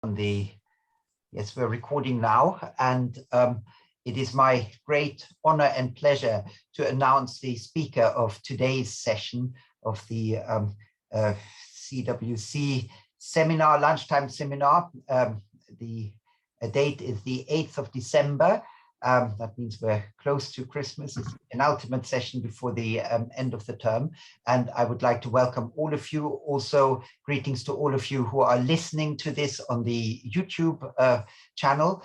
Yes, we're recording now, and it is my great honor and pleasure to announce the speaker of today's session of the CWC seminar, lunchtime seminar. The date is the 8th of December. That means we're close to Christmas. It's an ultimate session before the end of the term. And I would like to welcome all of you. Also, greetings to all of you who are listening to this on the YouTube channel.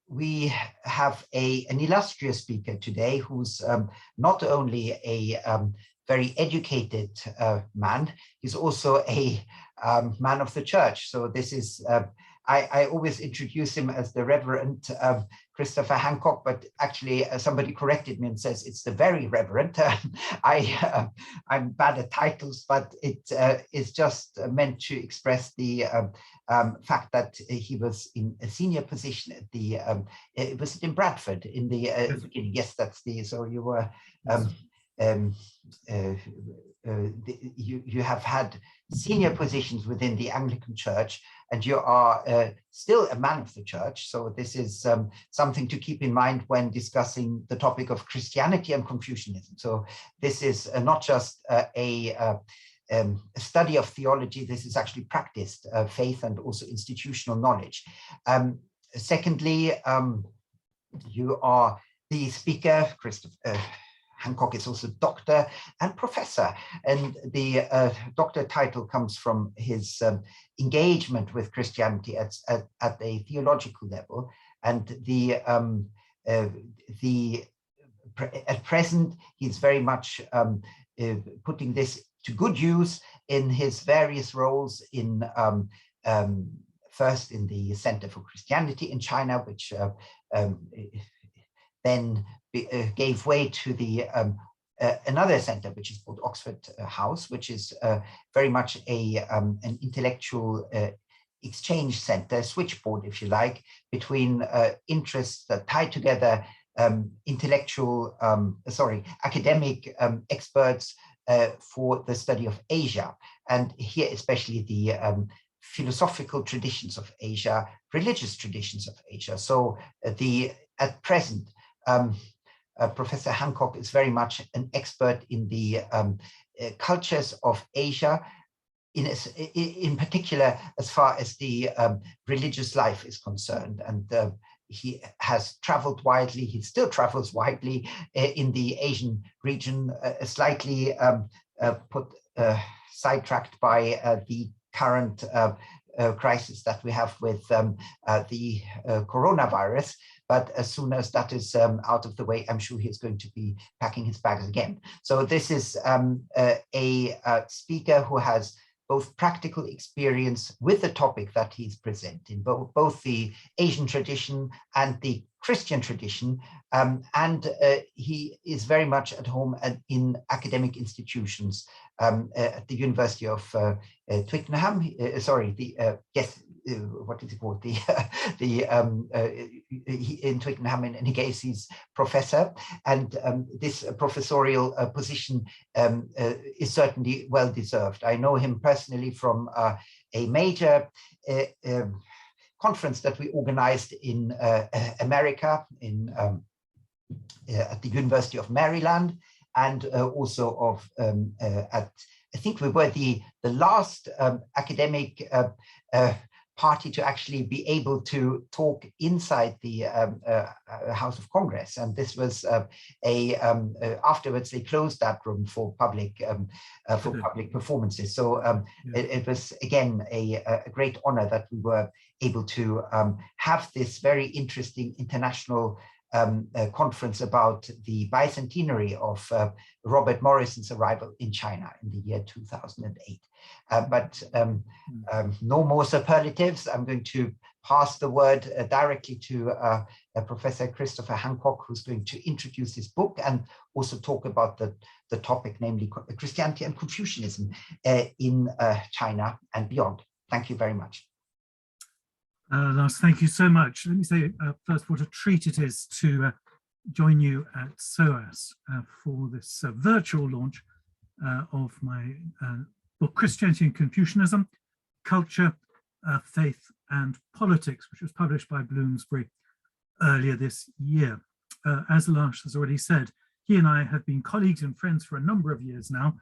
We have an illustrious speaker today who's not only a very educated man, he's also a man of the church. So this is, I always introduce him as the Reverend Christopher Hancock, but actually somebody corrected me and says it's the Very Reverend. I'm bad at titles, but it is just meant to express the fact that he was in a senior position at the, it was in Bradford in the beginning. Yes, that's the, so you were, you have had senior positions within the Anglican Church, and you are still a man of the church. So this is something to keep in mind when discussing the topic of Christianity and Confucianism. So this is not just a study of theology, this is actually practiced faith and also institutional knowledge. Secondly, you are the speaker, Christopher Hancock is also doctor and professor, and the doctor title comes from his engagement with Christianity at a theological level, and at present he's very much putting this to good use in his various roles in first in the Center for Christianity in China, which then gave way to the another center, which is called Oxford House, which is very much an intellectual exchange center, switchboard, if you like, between interests that tie together academic experts for the study of Asia, and here especially the philosophical traditions of Asia, religious traditions of Asia. So at present, Professor Hancock is very much an expert in the cultures of Asia, in particular as far as the religious life is concerned. And he has traveled widely, he still travels widely in the Asian region, slightly sidetracked by the current crisis that we have with the coronavirus. But as soon as that is out of the way, I'm sure he's going to be packing his bags again. So this is a speaker who has both practical experience with the topic that he's presenting, both the Asian tradition and the Christian tradition, and he is very much at home in academic institutions at the University of Twickenham. What is it called? In Twickenham, in any case, he's professor, and this professorial position is certainly well deserved. I know him personally from a major conference that we organized in America, at the University of Maryland, and also of I think we were the last academic party to actually be able to talk inside the House of Congress, and this was afterwards they closed that room for public performances. So it was again a great honor that we were able to have this very interesting international conference about the bicentenary of Robert Morrison's arrival in China in the year 2008. But no more superlatives. I'm going to pass the word directly to Professor Christopher Hancock, who's going to introduce his book and also talk about the topic, namely Christianity and Confucianism in China and beyond. Thank you very much. Lars, thank you so much. Let me say first what a treat it is to join you at SOAS for this virtual launch of my book, Christianity and Confucianism, Culture, Faith and Politics, which was published by Bloomsbury earlier this year. As Lars has already said, he and I have been colleagues and friends for a number of years now,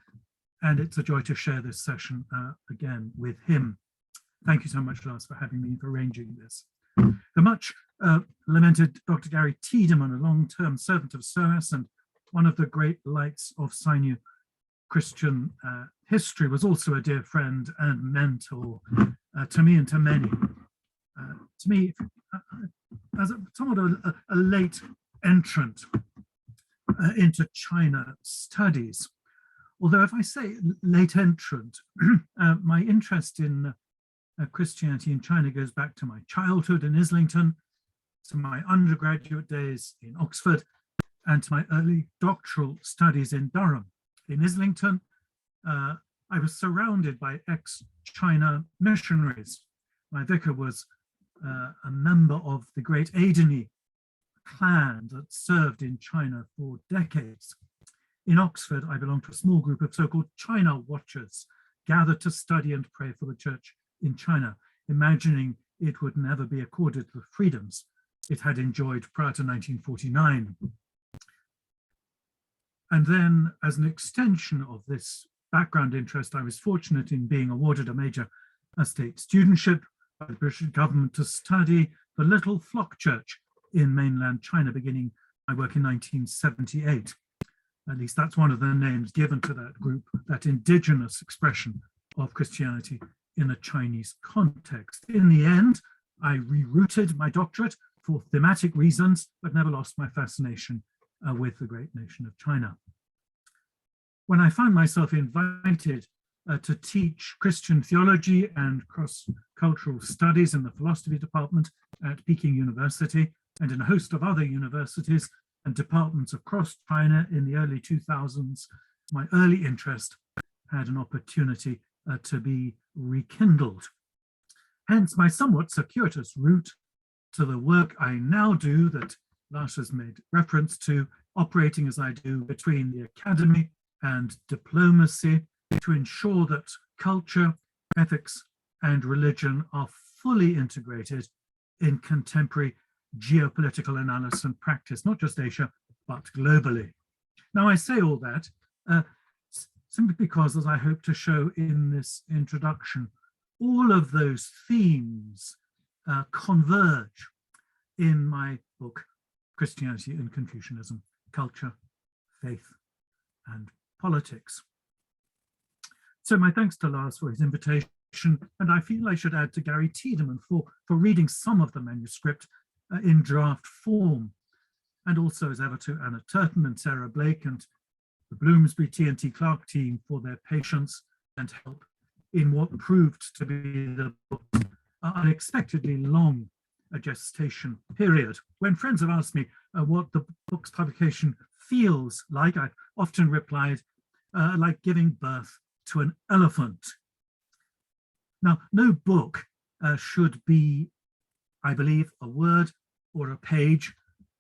and it's a joy to share this session again with him. Thank you so much, Lars, for having me, for arranging this. The much lamented Dr. Gary Tiedemann, a long-term servant of SOAS and one of the great lights of Sino-Christian history, was also a dear friend and mentor to me and to many. To me, as somewhat a late entrant into China studies, although if I say late entrant, my interest in Christianity in China goes back to my childhood in Islington, to my undergraduate days in Oxford, and to my early doctoral studies in Durham. In Islington, I was surrounded by ex-China missionaries. My vicar was a member of the great Adeni clan that served in China for decades. In Oxford, I belonged to a small group of so-called China watchers, gathered to study and pray for the church in China, imagining it would never be accorded the freedoms it had enjoyed prior to 1949. And then, as an extension of this background interest, I was fortunate in being awarded a major state studentship by the British government to study the Little Flock Church in mainland China, beginning my work in 1978. At least that's one of the names given to that group, that indigenous expression of Christianity in a Chinese context. In the end, I rerouted my doctorate for thematic reasons, but never lost my fascination with the great nation of China. When I found myself invited to teach Christian theology and cross-cultural studies in the philosophy department at Peking University and in a host of other universities and departments across China in the early 2000s, my early interest had an opportunity to be rekindled. Hence my somewhat circuitous route to the work I now do that Lars has made reference to, operating as I do between the academy and diplomacy to ensure that culture, ethics, and religion are fully integrated in contemporary geopolitical analysis and practice, not just Asia, but globally. Now, I say all that simply because, as I hope to show in this introduction, all of those themes converge in my book, Christianity and Confucianism, Culture, Faith, and Politics. So my thanks to Lars for his invitation, and I feel I should add to Gary Tiedemann for reading some of the manuscript in draft form, and also as ever to Anna Turton and Sarah Blake and the Bloomsbury T&T Clark team for their patience and help in what proved to be the book's unexpectedly long gestation period. When friends have asked me what the book's publication feels like, I've often replied, like giving birth to an elephant. Now, no book should be, I believe, a word or a page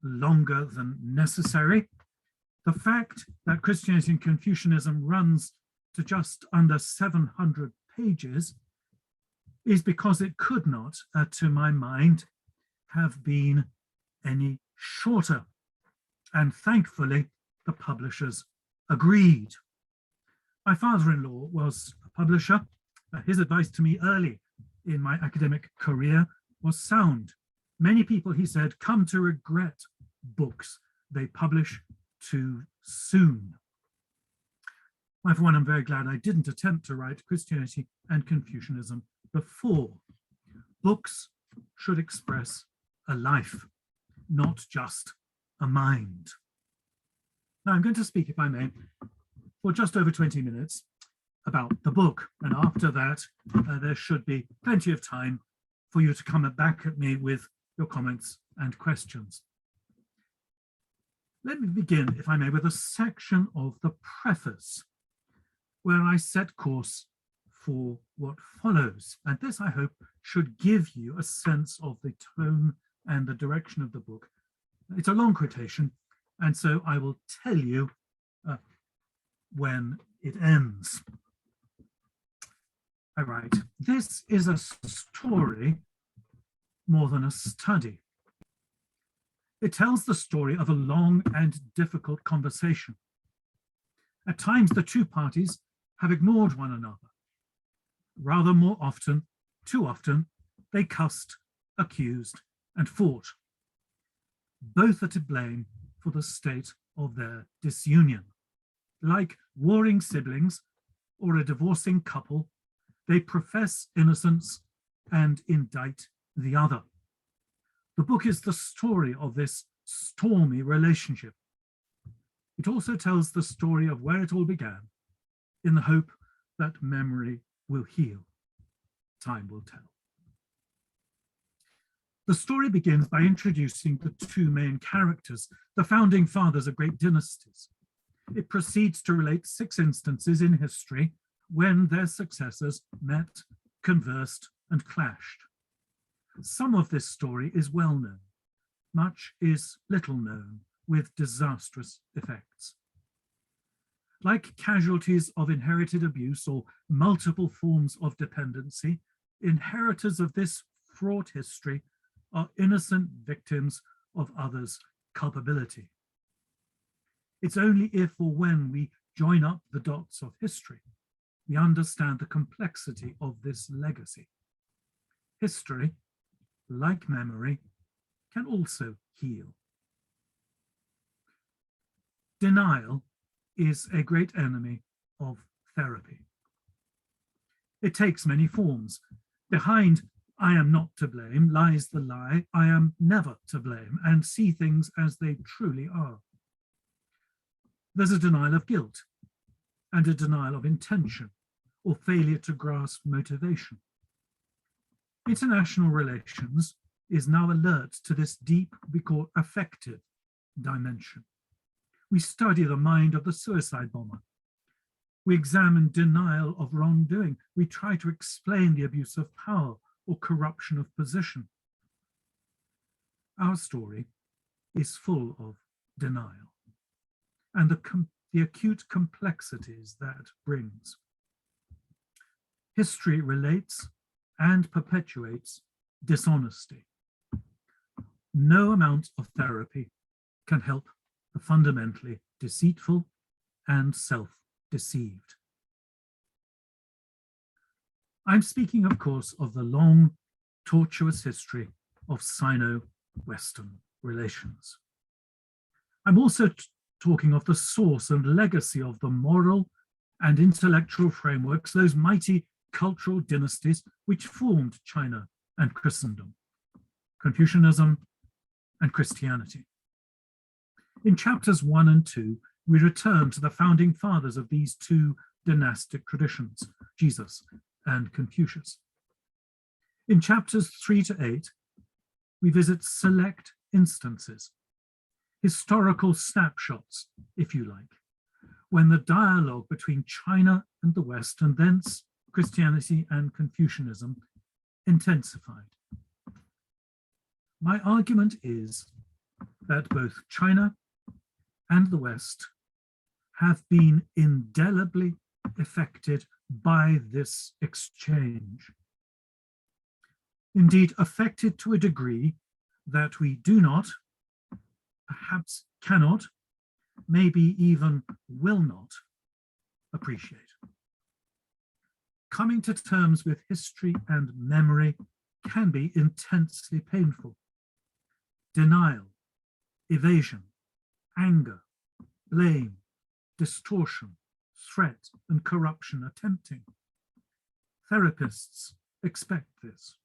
longer than necessary. The fact that Christianity and Confucianism runs to just under 700 pages is because it could not, to my mind, have been any shorter. And thankfully, the publishers agreed. My father-in-law was a publisher. His advice to me early in my academic career was sound. Many people, he said, come to regret books they publish too soon. I, for one, am very glad I didn't attempt to write Christianity and Confucianism before. Books should express a life, not just a mind. Now I'm going to speak, if I may, for just over 20 minutes about the book. And after that, there should be plenty of time for you to come back at me with your comments and questions. Let me begin, if I may, with a section of the preface where I set course for what follows. And this, I hope, should give you a sense of the tone and the direction of the book. It's a long quotation, and so I will tell you when it ends. I write, this is a story more than a study. It tells the story of a long and difficult conversation. At times, the two parties have ignored one another. Rather more often, too often, they cussed, accused, and fought. Both are to blame for the state of their disunion. Like warring siblings or a divorcing couple, they profess innocence and indict the other. The book is the story of this stormy relationship. It also tells the story of where it all began, in the hope that memory will heal. Time will tell. The story begins by introducing the two main characters, the founding fathers of great dynasties. It proceeds to relate 6 instances in history when their successors met, conversed, and clashed. Some of this story is well known. Much is little known, with disastrous effects. Like casualties of inherited abuse or multiple forms of dependency, inheritors of this fraught history are innocent victims of others' culpability. It's only if or when we join up the dots of history, we understand the complexity of this legacy. History, like memory, can also heal. Denial is a great enemy of therapy. It takes many forms. Behind "I am not to blame" lies the lie "I am never to blame" and see things as they truly are. There's a denial of guilt and a denial of intention or failure to grasp motivation. International relations is now alert to this deep, we call affective dimension. We study the mind of the suicide bomber. We examine denial of wrongdoing. We try to explain the abuse of power or corruption of position. Our story is full of denial and the acute complexities that brings. History relates and perpetuates dishonesty. No amount of therapy can help the fundamentally deceitful and self-deceived. I'm speaking, of course, of the long, tortuous history of Sino-Western relations. I'm also talking of the source and legacy of the moral and intellectual frameworks, those mighty cultural dynasties which formed China and Christendom, Confucianism and Christianity. In chapters 1 and 2, we return to the founding fathers of these two dynastic traditions, Jesus and Confucius. In chapters 3 to 8, we visit select instances, historical snapshots, if you like, when the dialogue between China and the West, and thence Christianity and Confucianism, intensified. My argument is that both China and the West have been indelibly affected by this exchange. Indeed, affected to a degree that we do not, perhaps cannot, maybe even will not appreciate. Coming to terms with history and memory can be intensely painful. Denial, evasion, anger, blame, distortion, threat, and corruption are tempting. Therapists expect this.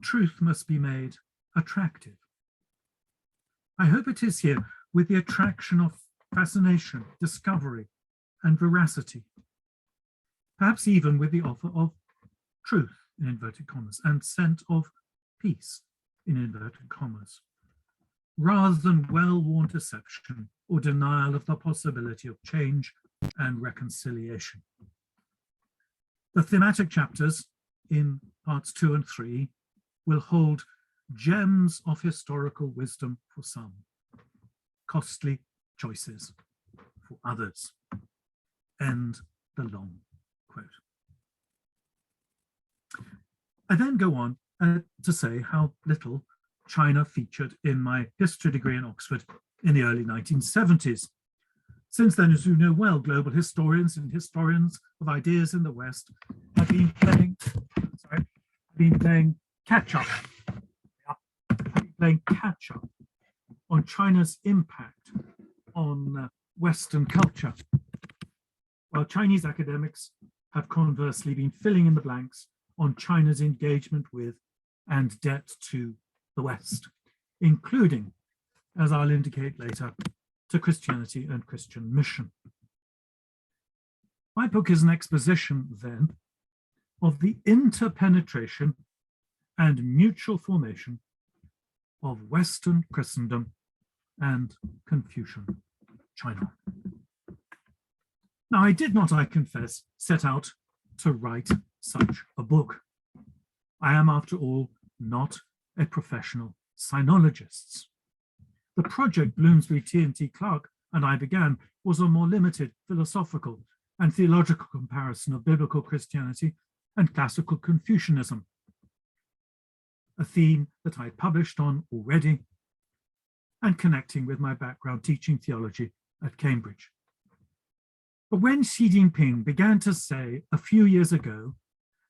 Truth must be made attractive. I hope it is here with the attraction of fascination, discovery, and veracity. Perhaps even with the offer of truth, in inverted commas, and scent of peace, in inverted commas, rather than well-worn deception or denial of the possibility of change and reconciliation. The thematic chapters in parts 2 and 3 will hold gems of historical wisdom for some, costly choices for others. End the long quote. I then go on to say how little China featured in my history degree in Oxford in the early 1970s. Since then, as you know well, global historians and historians of ideas in the West have been playing catch up on China's impact on Western culture, while Chinese academics have conversely been filling in the blanks on China's engagement with and debt to the West, including, as I'll indicate later, to Christianity and Christian mission. My book is an exposition, then, of the interpenetration and mutual formation of Western Christendom and Confucian China. Now, I did not, I confess, set out to write such a book. I am, after all, not a professional sinologist. The project Bloomsbury, T&T Clark, and I began was a more limited philosophical and theological comparison of biblical Christianity and classical Confucianism, a theme that I published on already, and connecting with my background teaching theology at Cambridge. But when Xi Jinping began to say a few years ago,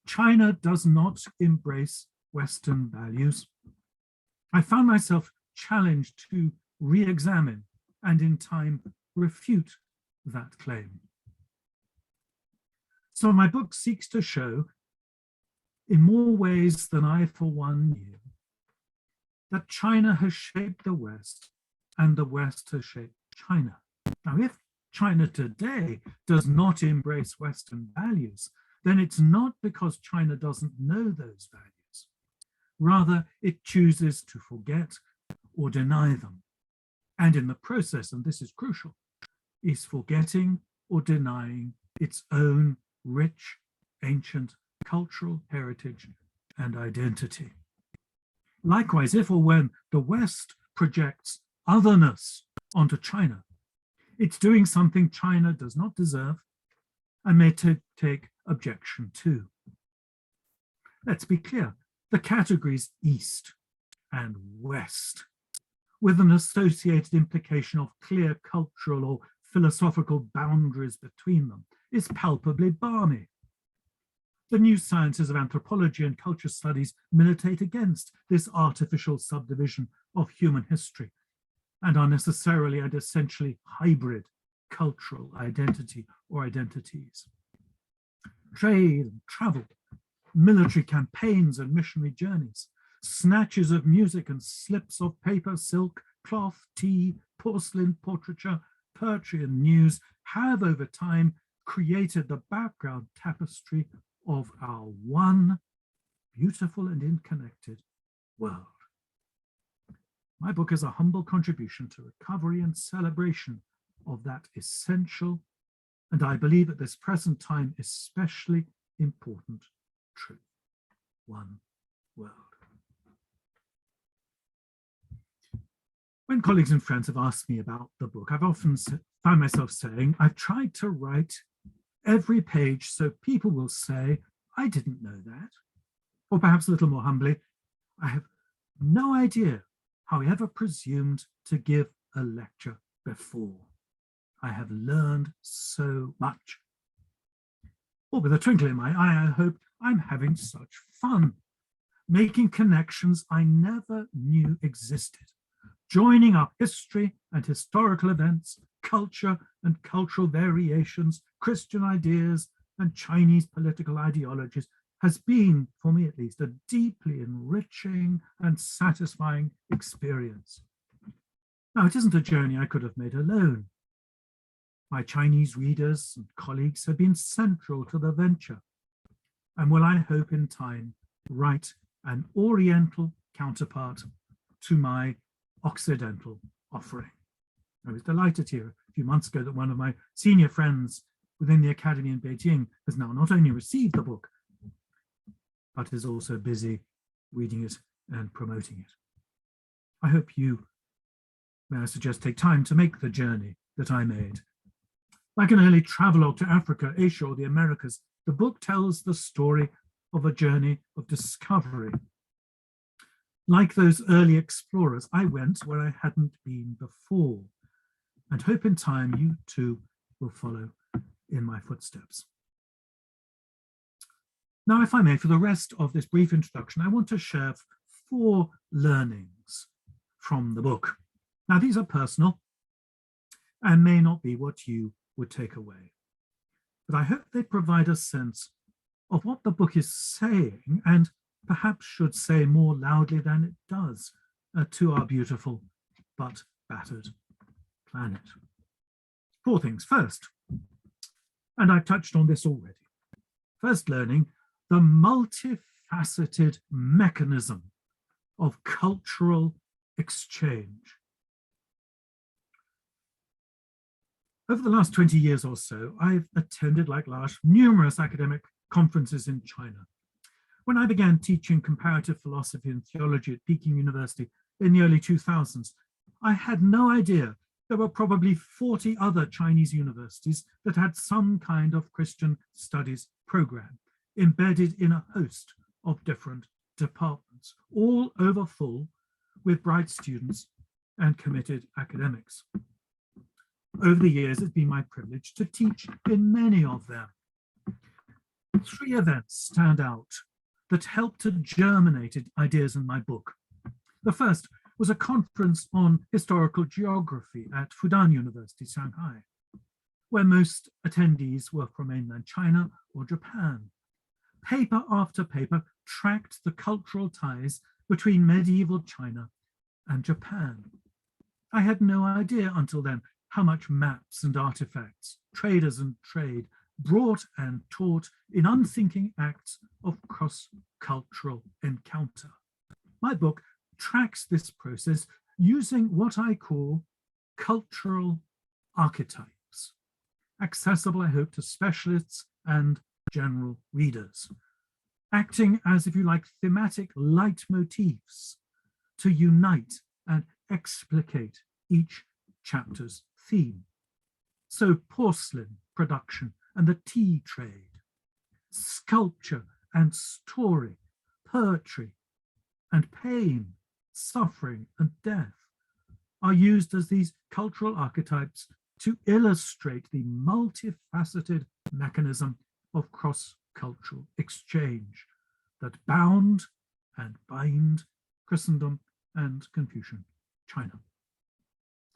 China does not embrace Western values, I found myself challenged to re-examine and in time refute that claim. So my book seeks to show, in more ways than I for one knew, that China has shaped the West and the West has shaped China. Now, if China today does not embrace Western values, then it's not because China doesn't know those values. Rather, it chooses to forget or deny them. And in the process, and this is crucial, is forgetting or denying its own rich, ancient cultural heritage and identity. Likewise, if or when the West projects otherness onto China, it's doing something China does not deserve and may take objection to. Let's be clear, the categories East and West, with an associated implication of clear cultural or philosophical boundaries between them, is palpably balmy. The new sciences of anthropology and culture studies militate against this artificial subdivision of human history and are necessarily and essentially hybrid cultural identity or identities. Trade and travel, military campaigns and missionary journeys, snatches of music and slips of paper, silk, cloth, tea, porcelain, portraiture, poetry and news have over time created the background tapestry of our one beautiful and interconnected world. My book is a humble contribution to recovery and celebration of that essential, and I believe at this present time, especially important truth: one world. When colleagues and friends have asked me about the book, I've often found myself saying, I've tried to write every page so people will say, I didn't know that. Or perhaps a little more humbly, I have no idea how I ever presumed to give a lecture before. I have learned so much. Or with a twinkle in my eye, I hope I'm having such fun, making connections I never knew existed, joining up history and historical events, culture and cultural variations, Christian ideas and Chinese political ideologies has been, for me at least, a deeply enriching and satisfying experience. Now, it isn't a journey I could have made alone. My Chinese readers and colleagues have been central to the venture and will, I hope in time, write an Oriental counterpart to my Occidental offering. I was delighted to hear a few months ago that one of my senior friends within the Academy in Beijing has now not only received the book, but is also busy reading it and promoting it. I hope you, may I suggest, take time to make the journey that I made. Like an early travelogue to Africa, Asia, or the Americas, the book tells the story of a journey of discovery. Like those early explorers, I went where I hadn't been before, and hope in time you too will follow in my footsteps. Now, if I may, for the rest of this brief introduction, I want to share 4 learnings from the book. Now, these are personal and may not be what you would take away, but I hope they provide a sense of what the book is saying, and perhaps should say more loudly than it does to our beautiful but battered planet. 4 things. First, and I've touched on this already. First learning, the multifaceted mechanism of cultural exchange. Over the last 20 years or so, I've attended, like Lars, numerous academic conferences in China. When I began teaching comparative philosophy and theology at Peking University in the early 2000s, I had no idea there were probably 40 other Chinese universities that had some kind of Christian studies program embedded in a host of different departments, all overfull with bright students and committed academics. Over the years, it's been my privilege to teach in many of them. 3 events stand out that helped to germinate ideas in my book. The first was a conference on historical geography at Fudan University, Shanghai, where most attendees were from mainland China or Japan. Paper after paper tracked the cultural ties between medieval China and Japan. I had no idea until then how much maps and artifacts, traders and trade, brought and taught in unthinking acts of cross-cultural encounter. My book tracks this process using what I call cultural archetypes, accessible, I hope, to specialists and general readers, acting as, if you like, thematic leitmotifs to unite and explicate each chapter's theme. So porcelain production and the tea trade, sculpture and story, poetry and pain, suffering and death are used as these cultural archetypes to illustrate the multifaceted mechanism of cross-cultural exchange that bound and bind Christendom and Confucian China.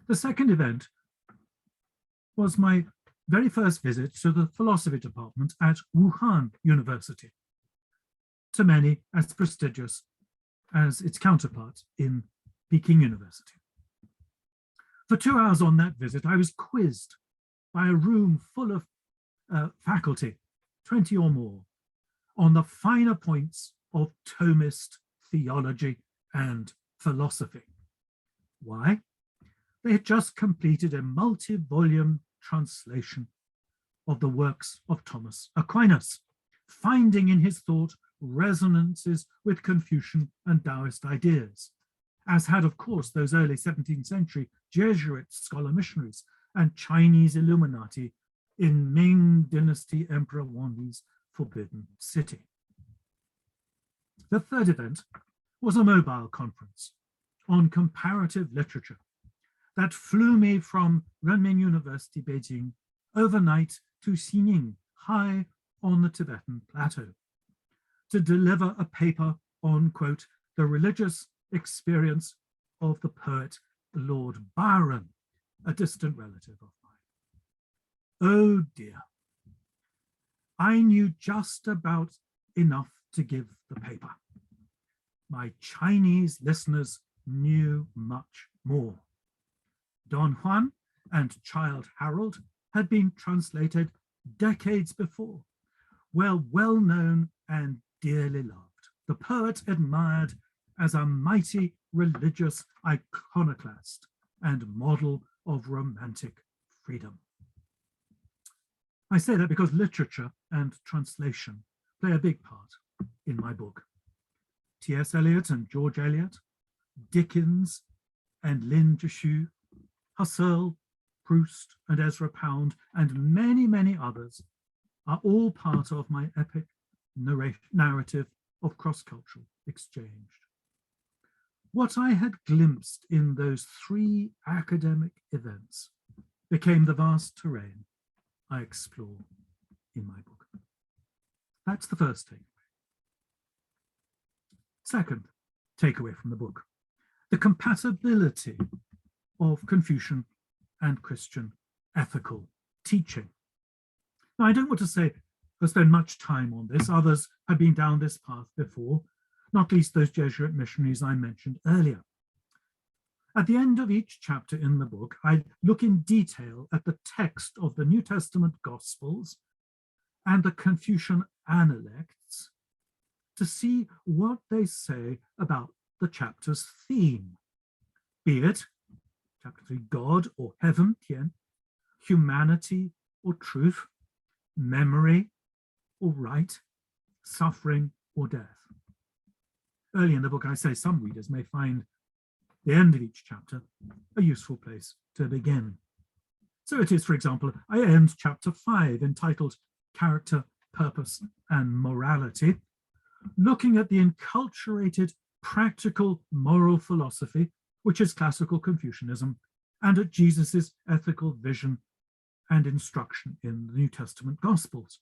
The second event was my very first visit to the philosophy department at Wuhan University, to many as prestigious as its counterpart in Peking University. For 2 hours on that visit, I was quizzed by a room full of faculty, 20 or more, on the finer points of Thomist theology and philosophy. Why? They had just completed a multi-volume translation of the works of Thomas Aquinas, finding in his thought resonances with Confucian and Taoist ideas, as had, of course, those early 17th century Jesuit scholar missionaries and Chinese Illuminati in Ming Dynasty Emperor Wandi's Forbidden City. The third event was a mobile conference on comparative literature that flew me from Renmin University, Beijing, overnight to Xining, high on the Tibetan plateau, to deliver a paper on, quote, the religious experience of the poet Lord Byron, a distant relative of mine. Oh dear. I knew just about enough to give the paper. My Chinese listeners knew much more. Don Juan and Childe Harold had been translated decades before, were well known and dearly loved. The poet admired as a mighty religious iconoclast and model of romantic freedom. I say that because literature and translation play a big part in my book. T.S. Eliot and George Eliot, Dickens and Lin Zhishu, Husserl, Proust and Ezra Pound, and many, many others are all part of my epic narrative of cross-cultural exchange. What I had glimpsed in those three academic events became the vast terrain I explore in my book. That's the first takeaway. Second takeaway from the book, the compatibility of Confucian and Christian ethical teaching. Now, I don't want to say or spend much time on this. Others have been down this path before, not least those Jesuit missionaries I mentioned earlier. At the end of each chapter in the book, I look in detail at the text of the New Testament Gospels and the Confucian Analects to see what they say about the chapter's theme, be it chapter 3, God or heaven, Tian, humanity or truth, memory or right, suffering or death. Early in the book, I say some readers may find the end of each chapter a useful place to begin. So it is, for example, I end chapter 5, entitled Character, Purpose, and Morality, looking at the enculturated practical moral philosophy, which is classical Confucianism, and at Jesus's ethical vision and instruction in the New Testament Gospels.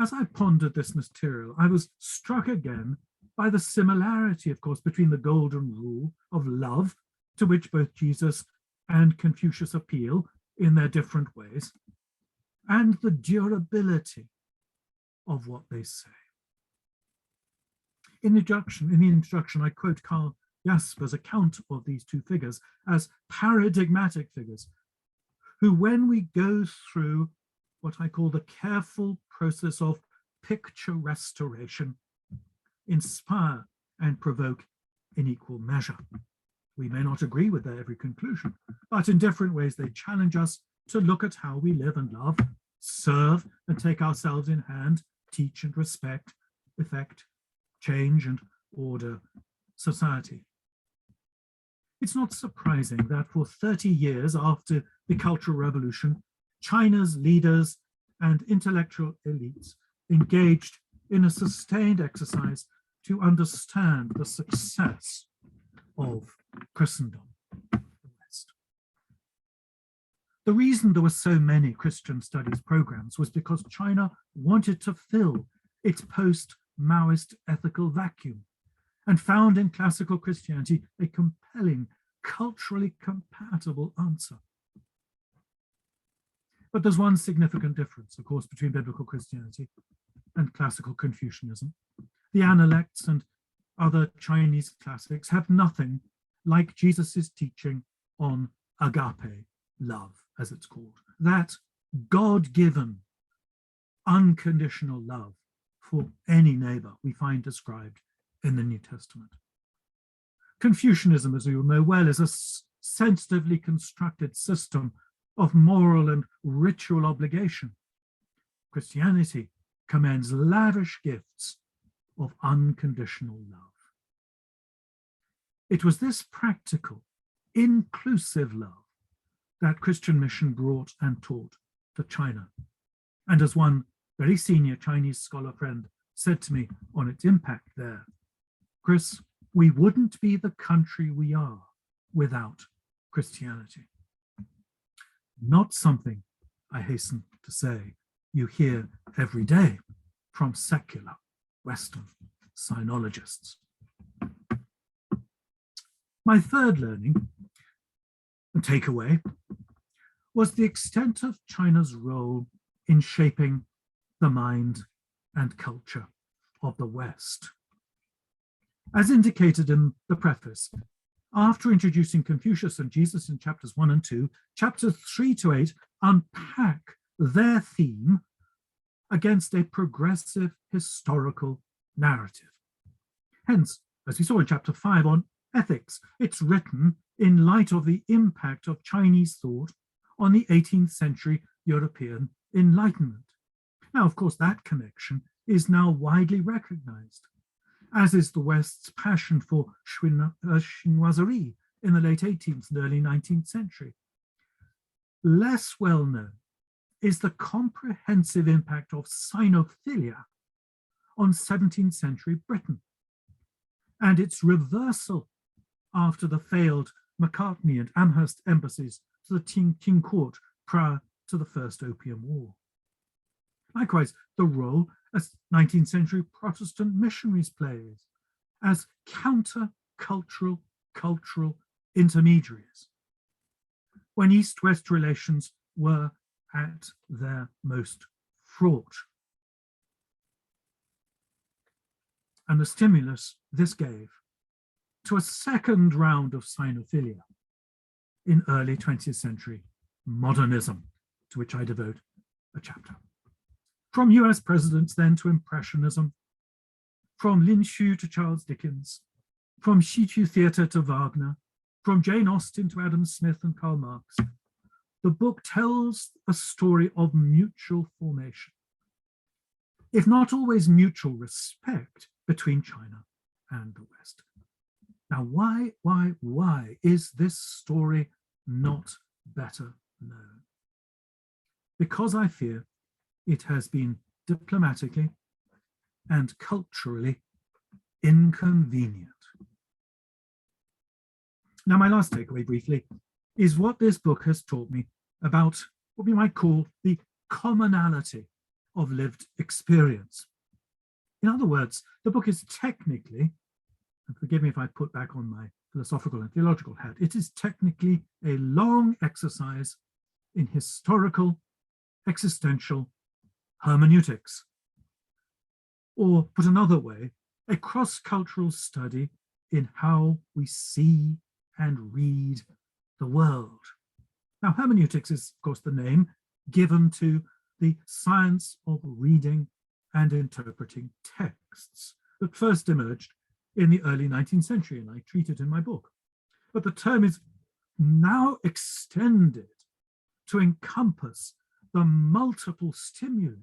As I pondered this material, I was struck again by the similarity, of course, between the golden rule of love, to which both Jesus and Confucius appeal in their different ways, and the durability of what they say. In the introduction, I quote Karl Jasper's account of these two figures as paradigmatic figures, who, when we go through what I call the careful process of picture restoration, inspire and provoke in equal measure. We may not agree with their every conclusion, but in different ways they challenge us to look at how we live and love, serve and take ourselves in hand, teach and respect, effect, change and order society. It's not surprising that for 30 years after the Cultural Revolution, China's leaders and intellectual elites engaged in a sustained exercise to understand the success of Christendom, the West. The reason there were so many Christian studies programs was because China wanted to fill its post-Maoist ethical vacuum and found in classical Christianity a compelling, culturally compatible answer. But there's one significant difference, of course, between biblical Christianity and classical Confucianism. The Analects and other Chinese classics have nothing like Jesus's teaching on agape love, as it's called, that God-given, unconditional love for any neighbor we find described in the New Testament. Confucianism, as you know well, is a sensitively constructed system of moral and ritual obligation. Christianity commends lavish gifts of unconditional love. It was this practical, inclusive love that Christian mission brought and taught to China. And as one very senior Chinese scholar friend said to me on its impact there, Chris, we wouldn't be the country we are without Christianity. Not something, I hasten to say, you hear every day from secular Western sinologists. My third learning and takeaway was the extent of China's role in shaping the mind and culture of the West. As indicated in the preface, after introducing Confucius and Jesus in chapters 1 and 2, chapters 3 to 8 unpack their theme against a progressive historical narrative. Hence, as we saw in chapter 5 on ethics, it's written in light of the impact of Chinese thought on the 18th century European Enlightenment. Now, of course, that connection is now widely recognized, as is the West's passion for chinoiserie in the late 18th and early 19th century. Less well known is the comprehensive impact of sinophilia on 17th century Britain, and its reversal after the failed Macartney and Amherst embassies to the Qing court prior to the First Opium War. Likewise, the role as 19th century Protestant missionaries played as counter-cultural cultural intermediaries when East-West relations were at their most fraught. And the stimulus this gave to a second round of sinophilia in early 20th century modernism, to which I devote a chapter. From US presidents then to Impressionism, from Lin Xu to Charles Dickens, from Shichu theatre to Wagner, from Jane Austen to Adam Smith and Karl Marx, the book tells a story of mutual formation, if not always mutual respect, between China and the West. Now, why is this story not better known? Because I fear it has been diplomatically and culturally inconvenient. Now, my last takeaway briefly is what this book has taught me about what we might call the commonality of lived experience. In other words, the book is technically, and forgive me if I put back on my philosophical and theological hat, it is technically a long exercise in historical, existential hermeneutics. Or put another way, a cross-cultural study in how we see and read the world. Now, hermeneutics is, of course, the name given to the science of reading and interpreting texts that first emerged in the early 19th century, and I treat it in my book. But the term is now extended to encompass the multiple stimuli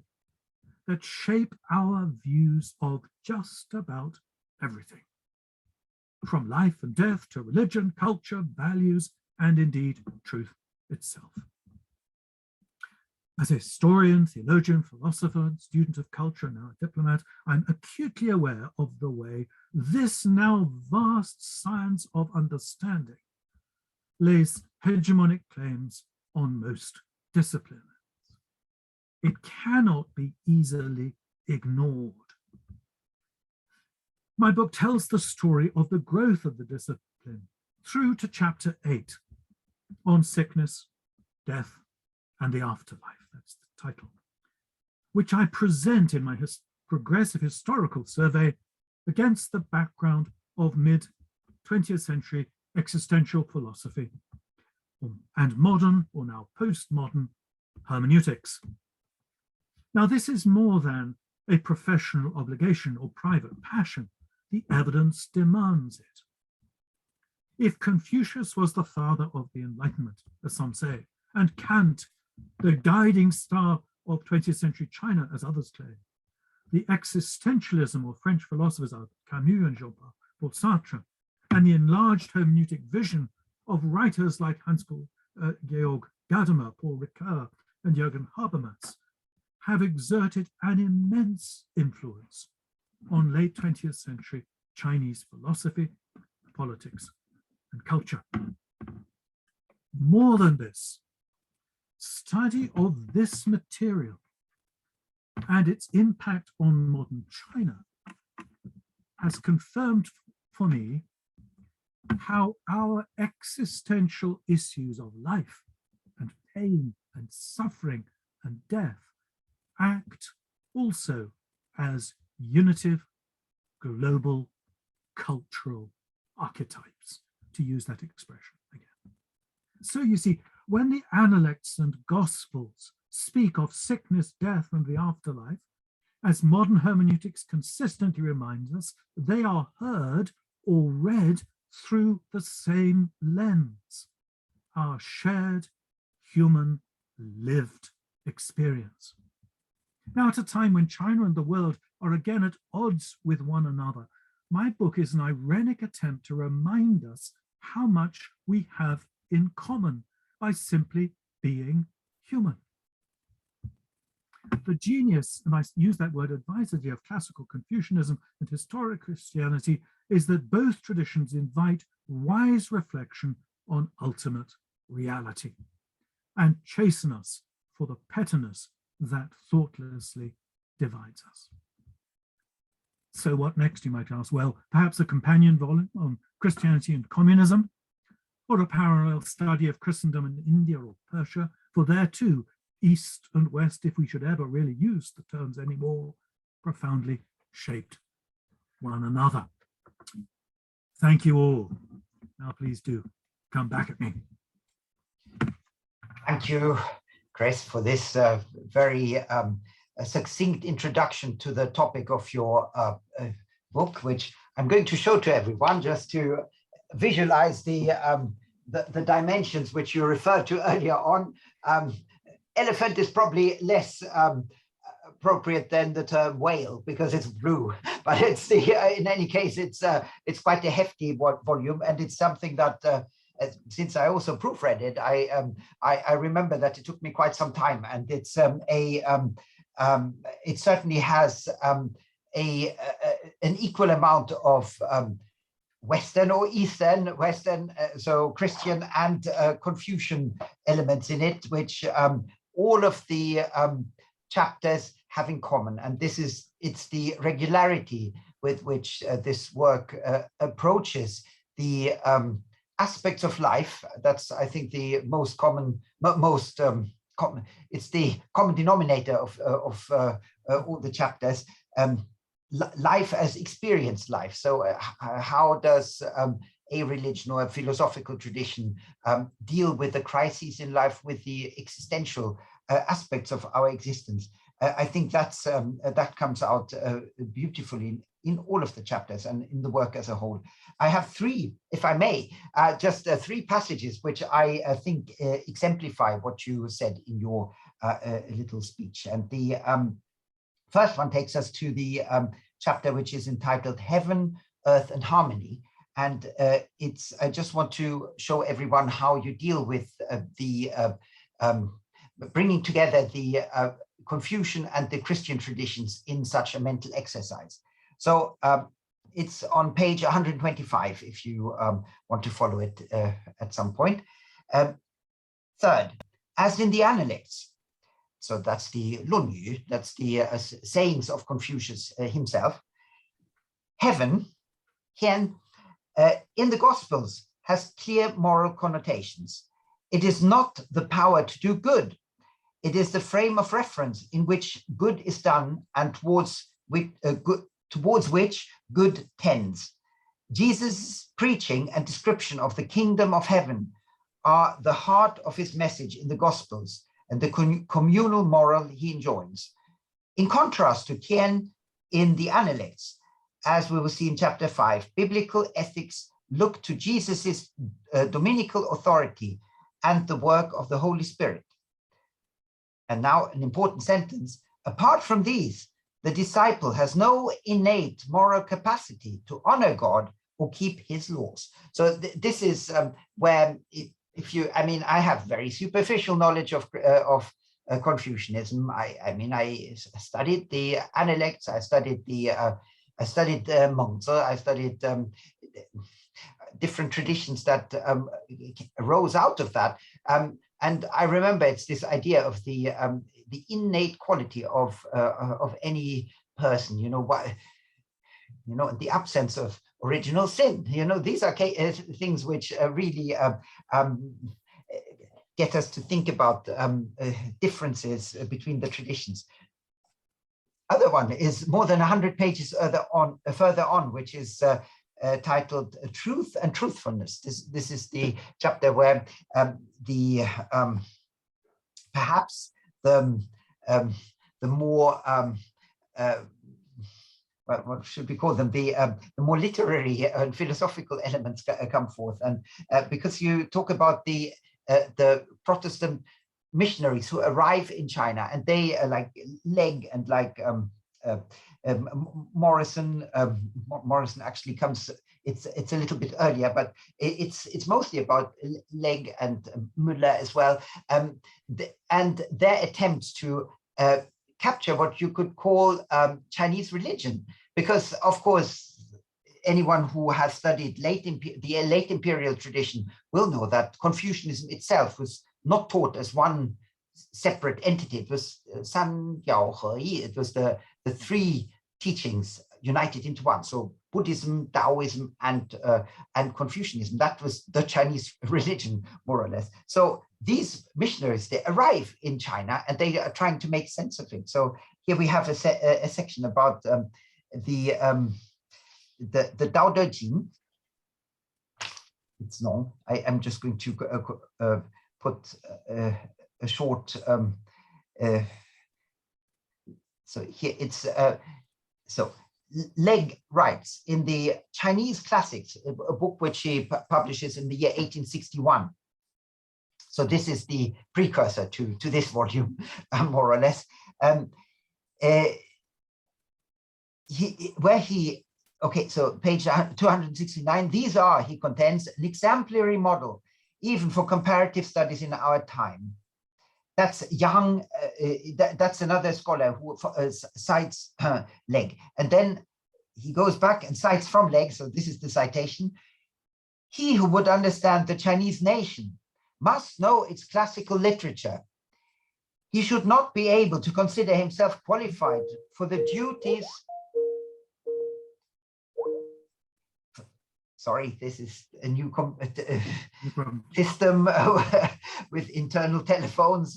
that shape our views of just about everything, from life and death to religion, culture, values, and indeed truth itself. As a historian, theologian, philosopher, and student of culture, and now a diplomat, I'm acutely aware of the way this now vast science of understanding lays hegemonic claims on most disciplines. It cannot be easily ignored. My book tells the story of the growth of the discipline through to chapter 8 on sickness, death, and the afterlife. That's the title, which I present in my progressive historical survey against the background of mid-20th century existential philosophy and modern, or now postmodern, hermeneutics. Now, this is more than a professional obligation or private passion. The evidence demands it. If Confucius was the father of the Enlightenment, as some say, and Kant the guiding star of 20th century China, as others claim, the existentialism of French philosophers are Camus and Jean-Paul Sartre, and the enlarged hermeneutic vision of writers like Hans-Georg Gadamer, Paul Ricoeur, and Jürgen Habermas have exerted an immense influence on late 20th century Chinese philosophy, politics, and culture. More than this, study of this material and its impact on modern China has confirmed for me how our existential issues of life and pain and suffering and death act also as unitive global cultural archetypes, to use that expression again. So you see, when the Analects and Gospels speak of sickness, death, and the afterlife, as modern hermeneutics consistently reminds us, they are heard or read through the same lens, our shared human lived experience. Now, at a time when China and the world are again at odds with one another, my book is an ironic attempt to remind us how much we have in common by simply being human. The genius, and I use that word advisedly, of classical Confucianism and historic Christianity is that both traditions invite wise reflection on ultimate reality and chasten us for the pettiness that thoughtlessly divides us. So what next, you might ask? Well, perhaps a companion volume on Christianity and communism, or a parallel study of Christendom in India or Persia, for there too, East and West, if we should ever really use the terms anymore, profoundly shaped one another. Thank you all. Now please do come back at me. Thank you, Chris, for this very succinct introduction to the topic of your book, which I'm going to show to everyone just to visualize the dimensions which you referred to earlier on. Elephant is probably less appropriate than the term whale because it's blue, but it's in any case it's quite a hefty volume, and it's something that since I also proofread it, I remember that it took me quite some time, and it's it certainly has an equal amount of Western or Eastern, so Christian and Confucian elements in it, which all of the chapters have in common. And it's the regularity with which this work approaches the aspects of life. That's, I think, the most common, it's the common denominator of all the chapters. Life as experienced life. So how does a religion or a philosophical tradition deal with the crises in life, with the existential aspects of our existence? I think that comes out beautifully in all of the chapters and in the work as a whole. I have three, if I may, just three passages which I think exemplify what you said in your little speech. And the first one takes us to the chapter which is entitled Heaven, Earth and Harmony. And I just want to show everyone how you deal with bringing together the Confucian and the Christian traditions in such a mental exercise. So it's on page 125 if you want to follow it at some point. Third, as in the Analects, so that's the Lunyu, that's the sayings of Confucius himself. Heaven, Hian, in the Gospels has clear moral connotations. It is not the power to do good. It is the frame of reference in which good is done and towards which good tends. Jesus' preaching and description of the kingdom of heaven are the heart of his message in the Gospels and the communal moral he enjoins. In contrast to Tien in the Analects, as we will see in chapter 5, biblical ethics look to Jesus's dominical authority and the work of the Holy Spirit. And now an important sentence: apart from these, the disciple has no innate moral capacity to honor God or keep his laws. So this is where, I have very superficial knowledge of Confucianism. I studied the Analects, I studied Mengzi, I studied different traditions that arose out of that. And I remember it's this idea of the innate quality of any person, the absence of original sin. These are things which really get us to think about differences between the traditions. Other one is more than 100 pages further on, which is titled Truth and Truthfulness. This is the chapter where perhaps the more what should we call them, the more literary and philosophical elements come forth. And because you talk about the Protestant missionaries who arrive in China, and they like Legge and like Morrison. Morrison actually comes. It's a little bit earlier, but it's mostly about Legge and Müller as well, and their attempts to capture what you could call Chinese religion, because of course anyone who has studied the late imperial tradition will know that Confucianism itself was not taught as one separate entity. It was San Yao He. It was the three teachings united into one. So Buddhism, Taoism, and Confucianism. That was the Chinese religion, more or less. So these missionaries, they arrive in China and they are trying to make sense of it. So here we have a section about the Dao De Jing. It's long. I am just going to put a short. So here it's so Legge writes in the Chinese Classics, a book which he publishes in the year 1861. So this is the precursor to this volume, more or less. Okay, so page 269, these are, he contends, an exemplary model, even for comparative studies in our time. That's Yang, that's another scholar who cites Legge. And then he goes back and cites from Legge, so this is the citation. He who would understand the Chinese nation must know its classical literature. He should not be able to consider himself qualified for the duties. Sorry, this is a new system with internal telephones.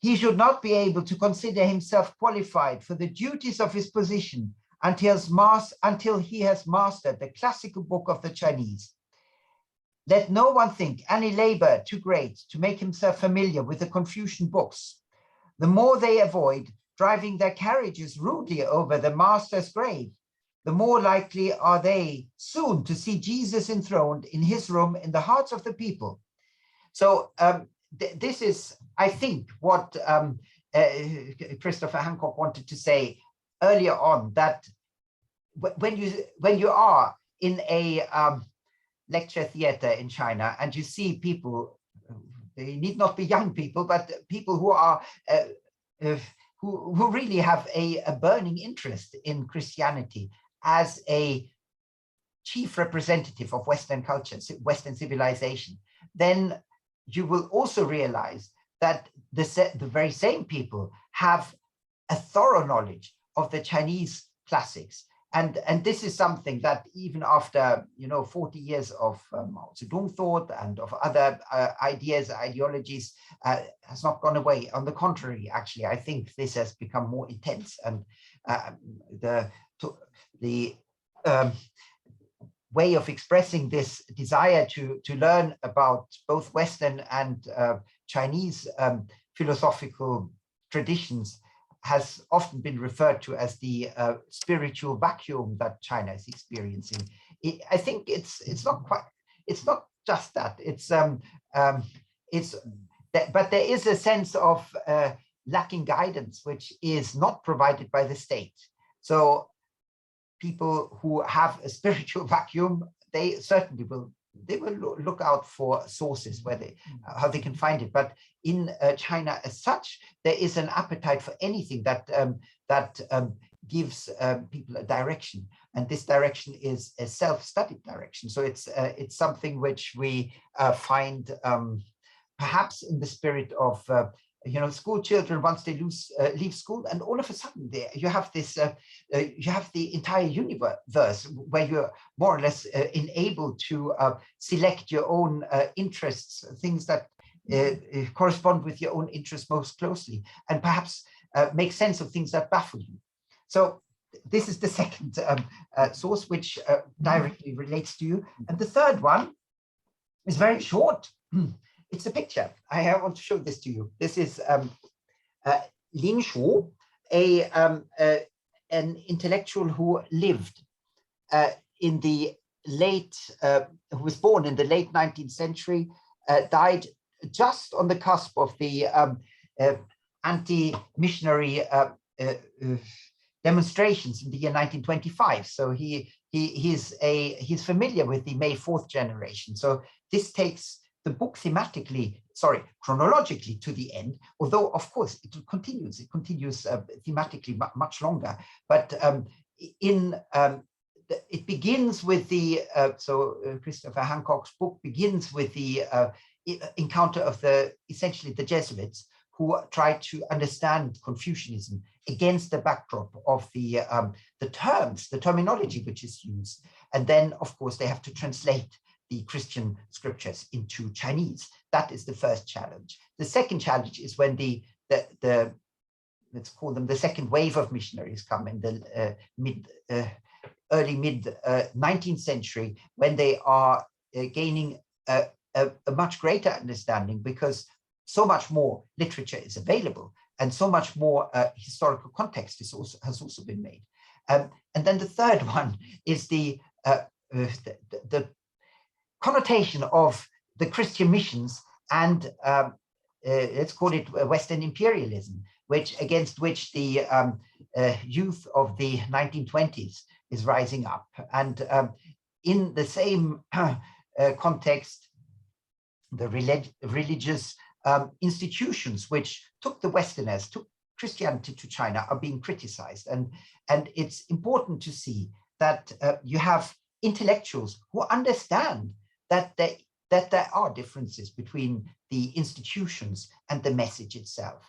He should not be able to consider himself qualified for the duties of his position until he has mastered the classical book of the Chinese. Let no one think any labor too great to make himself familiar with the Confucian books. The more they avoid driving their carriages rudely over the master's grave, the more likely are they soon to see Jesus enthroned in his room in the hearts of the people. So this is, I think, what Christopher Hancock wanted to say earlier on, that when you are in a lecture theater in China and you see people, they need not be young people, but people who are who really have a burning interest in Christianity as a chief representative of Western culture, Western civilization, then you will also realize that the very same people have a thorough knowledge of the Chinese classics. And this is something that even after 40 years of Mao Zedong thought and of other ideologies has not gone away. On the contrary, actually, I think this has become more intense, and the way of expressing this desire to learn about both Western and Chinese philosophical traditions has often been referred to as the spiritual vacuum that China is experiencing. I think it's not just that. But there is a sense of lacking guidance, which is not provided by the state. So people who have a spiritual vacuum, they certainly will look out for sources where how they can find it. But in China as such, there is an appetite for anything that gives people a direction, and this direction is a self-studied direction. So it's something which we find perhaps in the spirit of school children once they leave school, and all of a sudden you have this you have the entire universe where you're more or less enabled to select your own interests, things that correspond with your own interests most closely, and perhaps make sense of things that baffle you. So this is the second source which directly relates to you. And the third one is very short. It's a picture. I want to show this to you. This is Lin Shu, an intellectual who lived in the late, who was born in the late 19th century, died just on the cusp of the anti-missionary demonstrations in the year 1925. So he's familiar with the May 4th generation. So this takes the book chronologically to the end, although of course it continues thematically much longer, but it begins with the, Christopher Hancock's book begins with the encounter of essentially the Jesuits, who try to understand Confucianism against the backdrop of the terminology which is used. And then, of course, they have to translate the Christian scriptures into Chinese. That is the first challenge. The second challenge is when the let's call them the second wave of missionaries come in the early mid 19th century, when they are gaining a much greater understanding, because so much more literature is available and so much more historical context has also been made. And then the third one is the connotation of the Christian missions and let's call it Western imperialism, against which the youth of the 1920s is rising up. And in the same context, the religious institutions which took the Westerners, took Christianity to China, are being criticized. And it's important to see that you have intellectuals who understand that there are differences between the institutions and the message itself.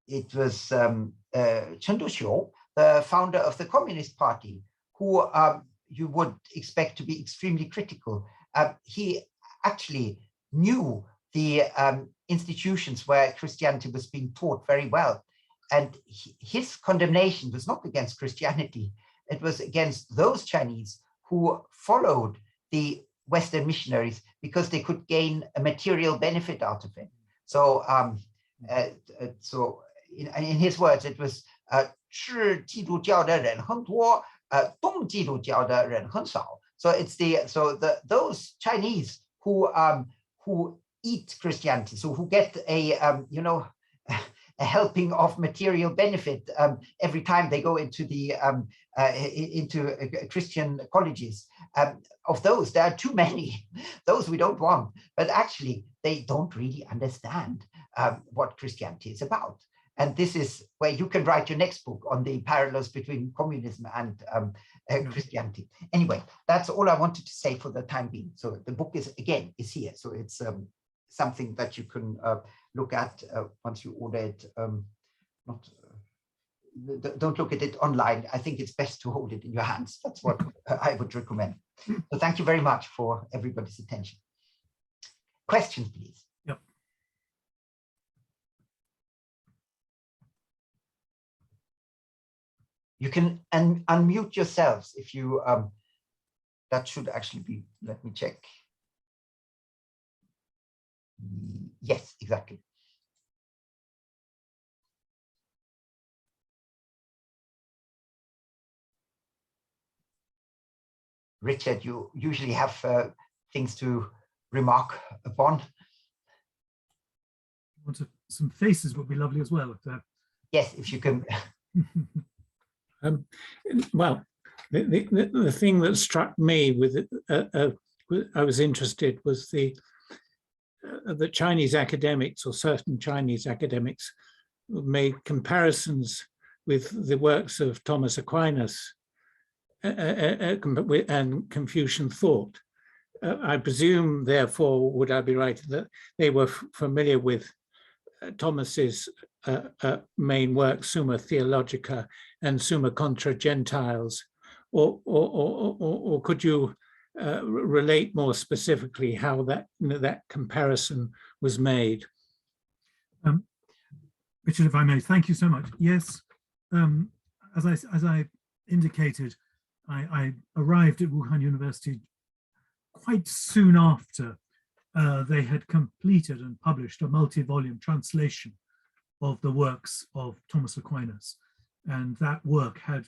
It was Chen Duxiu, the founder of the Communist Party, who you would expect to be extremely critical. He actually knew the institutions where Christianity was being taught very well. And his condemnation was not against Christianity, it was against those Chinese who followed the Western missionaries because they could gain a material benefit out of it. So, in his words, it was 是基督教的人很多，东基督教的人很少. So it's those Chinese who eat Christianity, so who get a a helping of material benefit every time they go into the into Christian colleges. Of those, there are too many. Those we don't want, but actually they don't really understand what Christianity is about. And this is where you can write your next book on the parallels between communism and Christianity. Anyway, that's all I wanted to say for the time being. So the book is here. So it's something that you can look at once you order it. Don't look at it online. I think it's best to hold it in your hands. That's what I would recommend. So thank you very much for everybody's attention. Questions, please. Yep. You can unmute yourselves if you, that should actually be, let me check. Yes, exactly. Richard, you usually have things to remark upon. Some faces would be lovely as well. Yes, if you can. Well, the thing that struck me with I was interested was the Chinese academics, or certain Chinese academics, made comparisons with the works of Thomas Aquinas and Confucian thought. I presume, therefore, would I be right, that they were familiar with Thomas's main work, Summa Theologica and Summa Contra Gentiles, or could you relate more specifically how that comparison was made? Richard, if I may, thank you so much. Yes, as I indicated, I arrived at Wuhan University quite soon after they had completed and published a multi-volume translation of the works of Thomas Aquinas. And that work had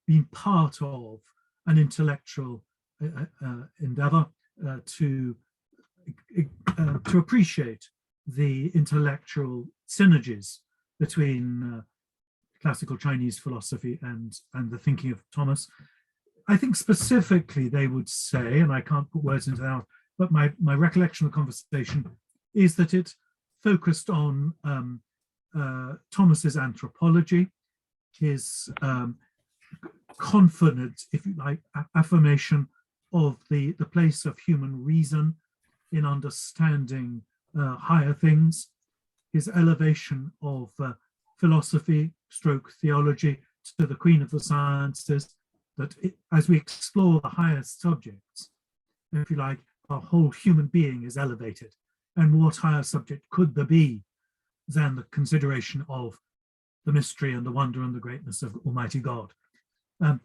been part of an intellectual endeavor to appreciate the intellectual synergies between classical Chinese philosophy and the thinking of Thomas. I think specifically they would say, and I can't put words into that, but my recollection of the conversation is that it focused on Thomas's anthropology, his confident, if you like, affirmation of the place of human reason in understanding higher things, his elevation of philosophy stroke theology to the queen of the sciences, that as we explore the highest subjects, if you like, our whole human being is elevated. And what higher subject could there be than the consideration of the mystery and the wonder and the greatness of Almighty God? The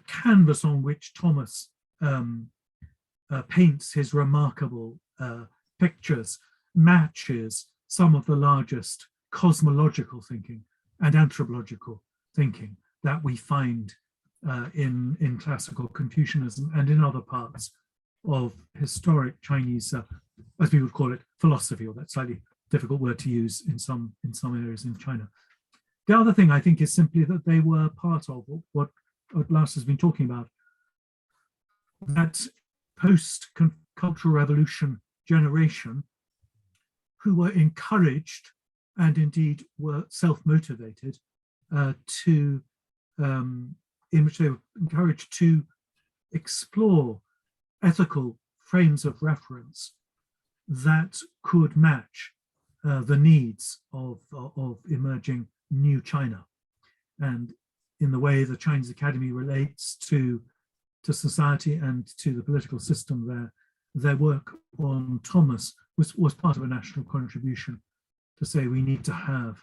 canvas on which Thomas paints his remarkable pictures matches some of the largest cosmological thinking and anthropological thinking that we find in classical Confucianism and in other parts of historic Chinese, as we would call it, philosophy, or that slightly difficult word to use in some areas in China. The other thing I think is simply that they were part of what Lars has been talking about, that post-Cultural Revolution generation who were encouraged and indeed were self-motivated in which they were encouraged to explore ethical frames of reference that could match the needs of emerging new China. And in the way the Chinese Academy relates to society and to the political system there, their work on Thomas was part of a national contribution to say we need to have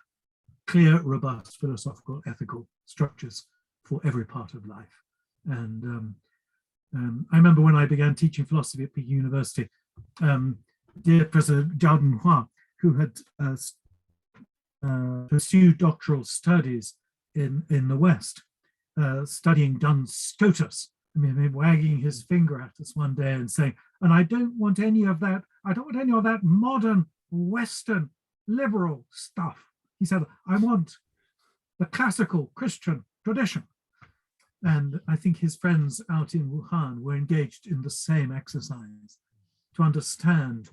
clear, robust philosophical, ethical structures for every part of life. And I remember when I began teaching philosophy at Peking University, dear Professor Zhao Denhua, who had pursued doctoral studies in the West, studying Duns Scotus, I mean, wagging his finger at us one day and saying, and I don't want any of that, modern Western liberal stuff. He said, I want the classical Christian tradition. And I think his friends out in Wuhan were engaged in the same exercise to understand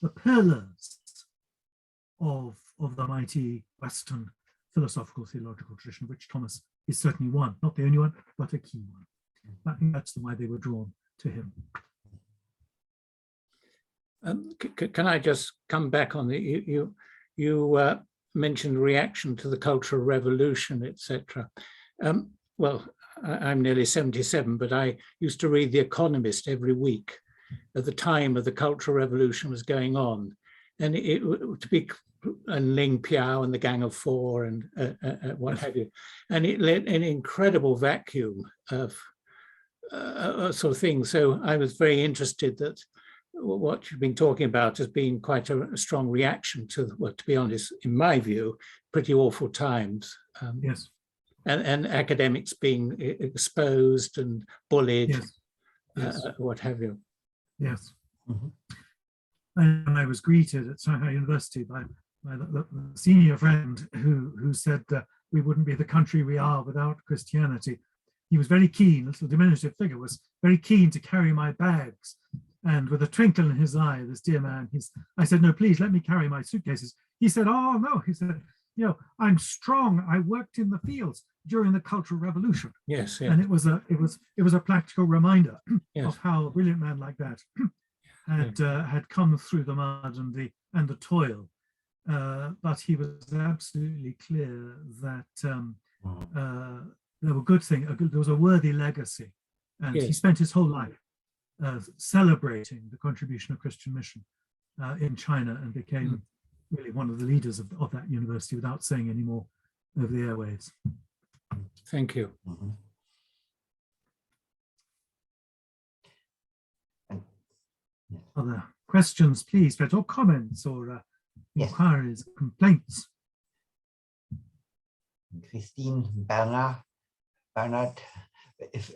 the pillars of the mighty Western philosophical theological tradition, of which Thomas is certainly one, not the only one, but a key one. I think that's why they were drawn to him. Can I just come back on the, you mentioned reaction to the Cultural Revolution, etc. Well, I'm nearly 77, but I used to read The Economist every week at the time of the Cultural Revolution was going on. And and Ling Piao and the Gang of Four and what have you. And it led an incredible vacuum of sort of thing. So I was very interested that what you've been talking about has been quite a strong reaction to, well, to be honest, in my view, pretty awful times. Yes. And academics being exposed and bullied, yes. Yes. What have you. Yes. Mm-hmm. And I was greeted at Shanghai University by the senior friend who said we wouldn't be the country we are without Christianity. He was very keen, a little diminutive figure, was very keen to carry my bags. And with a twinkle in his eye, this dear man, I said, no, please let me carry my suitcases. He said, oh no, he said, you know, I'm strong. I worked in the fields during the Cultural Revolution. Yes, yes. And it was a practical reminder yes. of how a brilliant man like that had come through the mud and the toil. But he was absolutely clear that there were good things. There was a worthy legacy, and yes. he spent his whole life celebrating the contribution of Christian mission in China, and became really one of the leaders of that university without saying any more over the airwaves. Thank you. Mm-hmm. Other questions, please, Fred, or comments, or inquiries, complaints? Christine, Bernard, if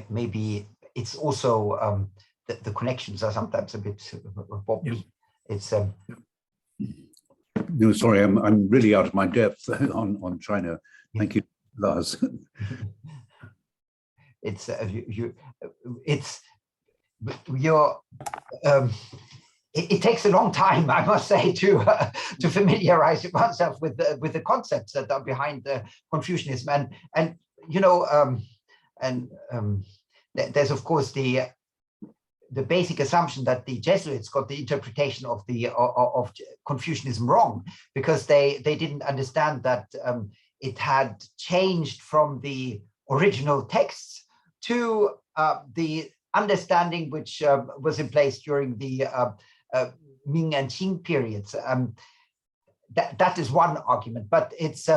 maybe it's also the connections are sometimes a bit wobbly. Yeah. It's no, sorry, I'm really out of my depth on China. Thank you, Lars. it's it takes a long time, I must say, to familiarize oneself with the concepts that are behind Confucianism, and you know, there's of course the basic assumption that the Jesuits got the interpretation of Confucianism wrong, because they didn't understand that it had changed from the original texts to the understanding which was in place during the Ming and Qing periods. That is one argument, but it's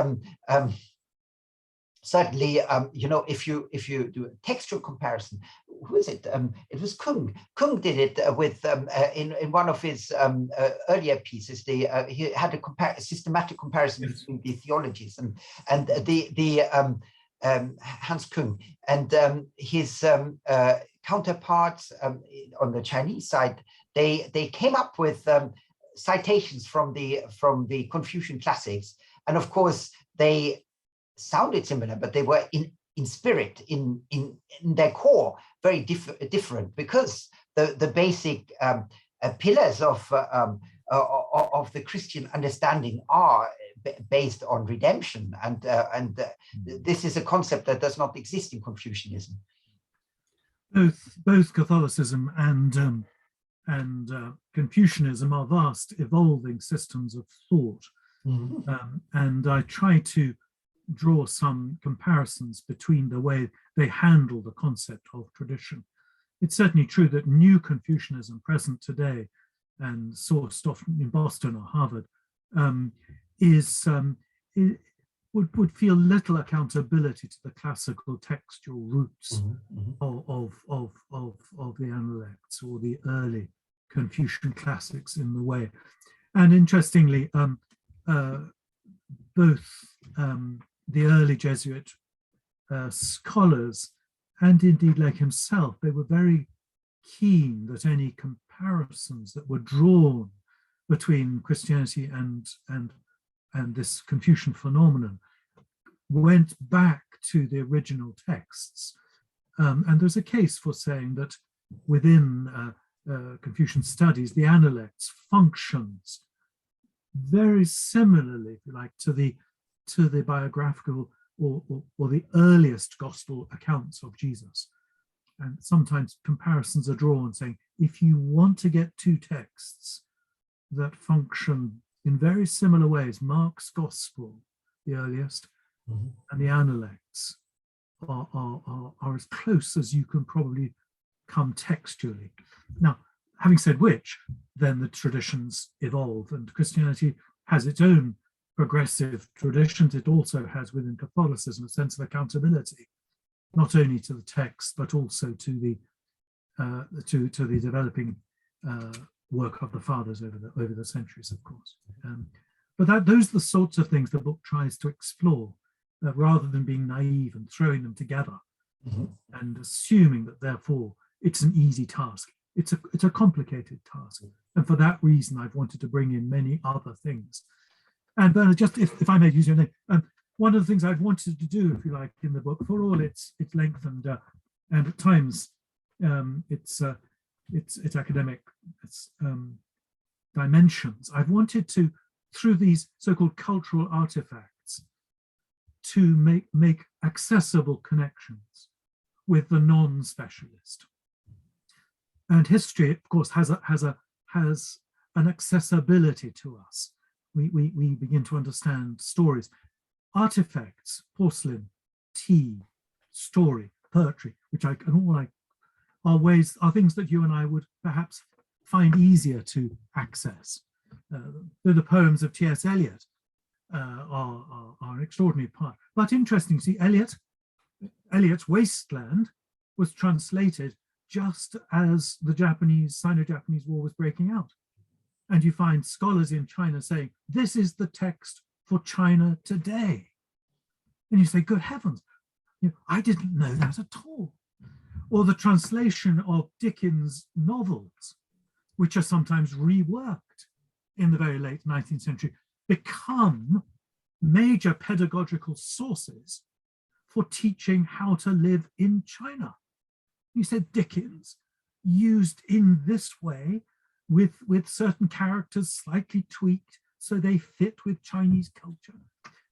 certainly, you know, if you do a textual comparison, who is it? It was Kung. Kung did it with in one of his earlier pieces. He had a systematic comparison between the theologies and the Hans Kung and his counterparts on the Chinese side. They came up with citations from the Confucian Classics, and of course they sounded similar, but they were in spirit, in their core, very different, because the basic pillars of the Christian understanding are based on redemption, and this is a concept that does not exist in Confucianism. Both Catholicism and Confucianism are vast, evolving systems of thought, and I try to draw some comparisons between the way they handle the concept of tradition. It's certainly true that new Confucianism present today and sourced often in Boston or Harvard would feel little accountability to the classical textual roots of the Analects or the early Confucian Classics in the way. And interestingly, both the early Jesuit scholars and indeed like himself, they were very keen that any comparisons that were drawn between Christianity and this Confucian phenomenon went back to the original texts. And there's a case for saying that within Confucian studies, the Analects functions very similarly, if you like, to the biographical or the earliest gospel accounts of Jesus. And sometimes comparisons are drawn saying, if you want to get two texts that function in very similar ways, Mark's gospel, the earliest, and the Analects are as close as you can probably come textually. Now, having said which, then the traditions evolve, and Christianity has its own progressive traditions. It also has within Catholicism a sense of accountability, not only to the text but also to the developing work of the fathers over the centuries, of course. But those are the sorts of things the book tries to explore, rather than being naive and throwing them together and assuming that therefore it's an easy task. It's a complicated task, and for that reason I've wanted to bring in many other things. And Bernard, just if I may use your name, one of the things I've wanted to do, if you like, in the book, for all its length and at times its academic dimensions, I've wanted to, through these so-called cultural artifacts, to make accessible connections with the non-specialist. And history, of course, has an accessibility to us. We begin to understand stories, artifacts, porcelain, tea, story, poetry, which are things that you and I would perhaps find easier to access. The poems of T.S. Eliot are an extraordinary part. But interesting, see, Eliot's Wasteland was translated just as the Sino-Japanese War was breaking out. And you find scholars in China saying, this is the text for China today. And you say, good heavens, I didn't know that at all. Or the translation of Dickens' novels, which are sometimes reworked in the very late 19th century, become major pedagogical sources for teaching how to live in China. He said Dickens, used in this way, with certain characters slightly tweaked so they fit with Chinese culture.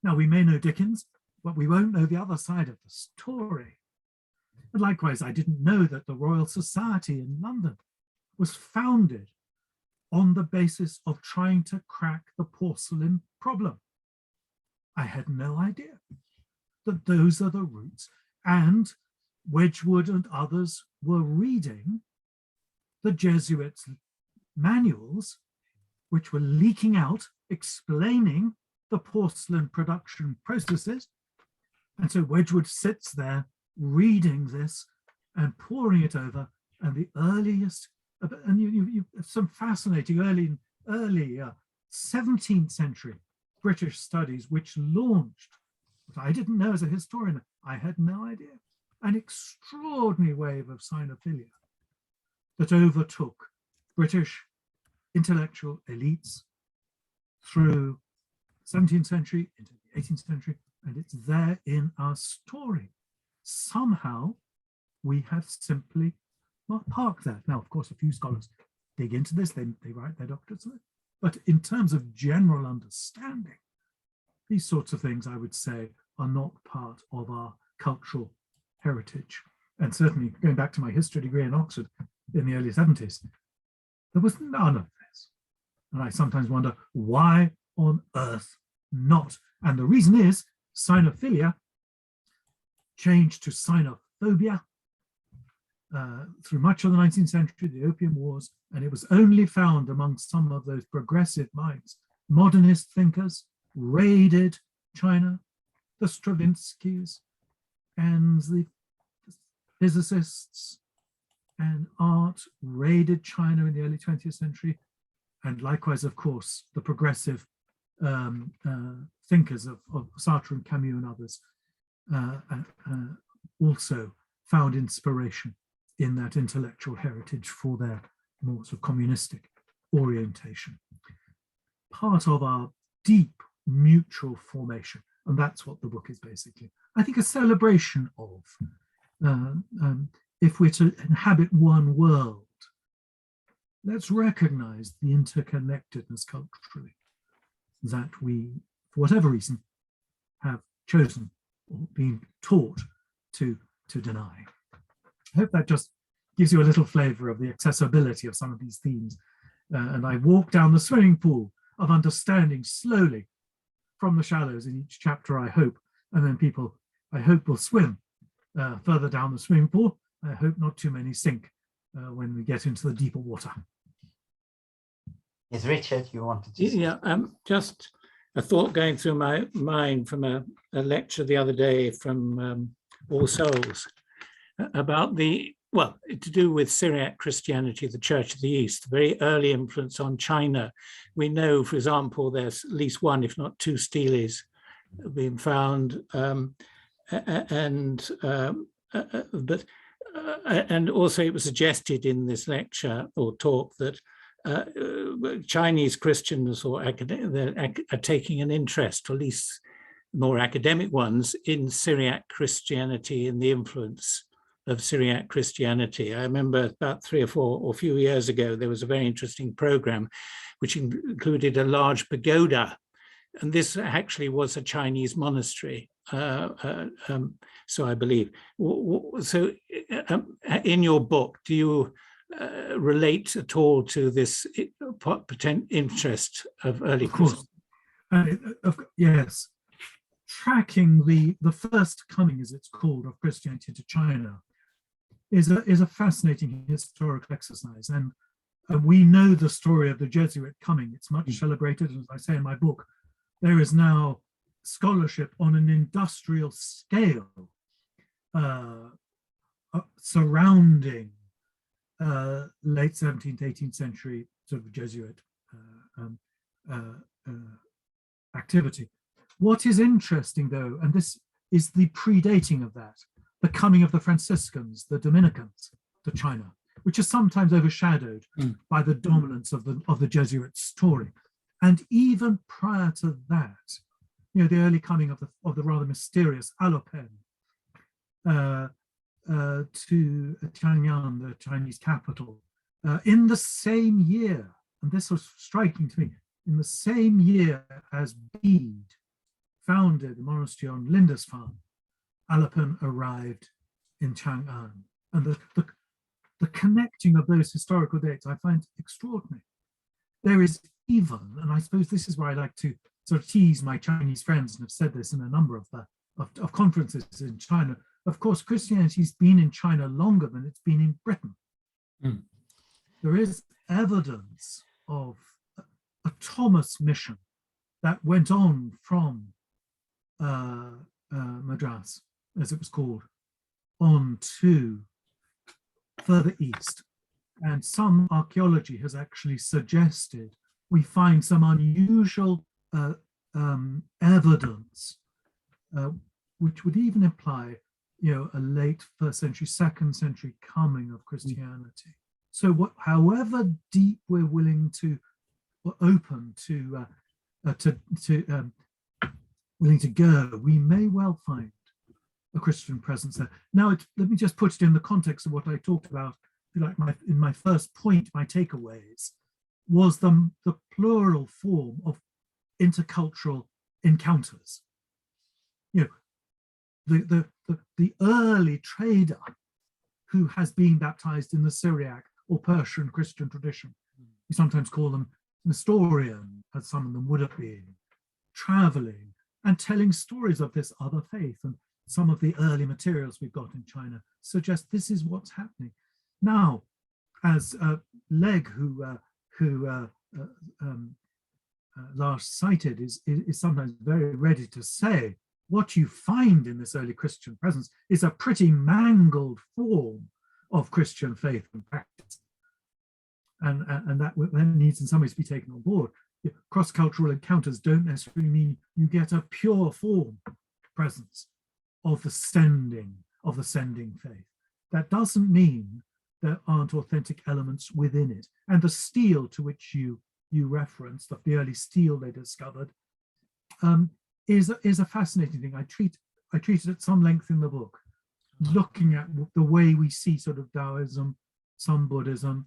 Now, we may know Dickens, but we won't know the other side of the story. And likewise, I didn't know that the Royal Society in London was founded on the basis of trying to crack the porcelain problem. I had no idea that those are the roots. And Wedgwood and others were reading the Jesuits' manuals, which were leaking out, explaining the porcelain production processes. And so Wedgwood sits there reading this and poring it over, and the earliest, and you some fascinating early 17th century British studies which launched, what I didn't know as a historian, I had no idea, an extraordinary wave of sinophilia that overtook British intellectual elites through 17th century into the 18th century, and it's there in our story. Somehow we have simply parked that. Now, of course, a few scholars dig into this, they write their doctorates on it, but in terms of general understanding, these sorts of things, I would say, are not part of our cultural heritage. And certainly, going back to my history degree in Oxford in the early 70s, there was none of this. And I sometimes wonder, why on earth not? And the reason is sinophilia changed to sinophobia through much of the 19th century, the Opium Wars, and it was only found among some of those progressive minds. Modernist thinkers raided China, the Stravinskys and the physicists and art raided China in the early 20th century. And likewise, of course, the progressive thinkers of Sartre and Camus and others also found inspiration in that intellectual heritage for their more sort of communistic orientation. Part of our deep mutual formation, and that's what the book is basically. I think a celebration of, if we're to inhabit one world, let's recognize the interconnectedness culturally that we, for whatever reason, have chosen or been taught to deny. I hope that just gives you a little flavor of the accessibility of some of these themes. And I walk down the swimming pool of understanding slowly from the shallows in each chapter, I hope. And then people, I hope, will swim further down the swimming pool. I hope not too many sink when we get into the deeper water. Yes, Richard, you wanted to... Yeah, just a thought going through my mind from a lecture the other day from All Souls about to do with Syriac Christianity, the Church of the East, the very early influence on China. We know, for example, there's at least one, if not two steles being found, and also it was suggested in this lecture or talk that Chinese Christians or are taking an interest, or at least more academic ones, in Syriac Christianity and the influence of Syriac Christianity. I remember about 3 or 4 or a few years ago, there was a very interesting program which included a large pagoda, and this actually was a Chinese monastery. So I believe. So in your book, do you relate at all to this potential interest of early Christians? Yes. Tracking the first coming, as it's called, of Christianity to China is a fascinating historical exercise. And we know the story of the Jesuit coming. It's much celebrated. As I say in my book, there is now scholarship on an industrial scale surrounding late 17th, 18th century sort of Jesuit activity. What is interesting, though, and this is the predating of that, the coming of the Franciscans, the Dominicans to China, which is sometimes overshadowed by the dominance of the Jesuit story. And even prior to that, you know, the early coming of the rather mysterious Alopen to Tianyan, the Chinese capital, in the same year, and this was striking to me, in the same year as Bede founded the monastery on Lindisfarne, Alapin arrived in Chang'an. And the connecting of those historical dates I find extraordinary. There is even, and I suppose this is where I like to sort of tease my Chinese friends, and have said this in a number of conferences in China. Of course, Christianity's been in China longer than it's been in Britain. Mm. There is evidence of a Thomas mission that went on from Madras, as it was called, on to further east. And some archaeology has actually suggested we find some unusual evidence, which would even imply, a late 1st century, 2nd century coming of Christianity. So however deep we're willing to, or open to willing to go, we may well find a Christian presence there. Now, let me just put it in the context of what I talked about. Like in my first point, my takeaways was the plural form of intercultural encounters. The early trader who has been baptized in the Syriac or Persian Christian tradition, we sometimes call them Nestorian, as some of them would have been, traveling and telling stories of this other faith. And some of the early materials we've got in China suggest this is what's happening. Now, as Legg, who last cited, is sometimes very ready to say, what you find in this early Christian presence is a pretty mangled form of Christian faith and practice. And that needs in some ways to be taken on board. Cross-cultural encounters don't necessarily mean you get a pure form presence of the sending faith. That doesn't mean there aren't authentic elements within it. And the stele to which you referenced, the early stele they discovered, is a fascinating thing. I treat it at some length in the book, looking at the way we see sort of Taoism, some Buddhism,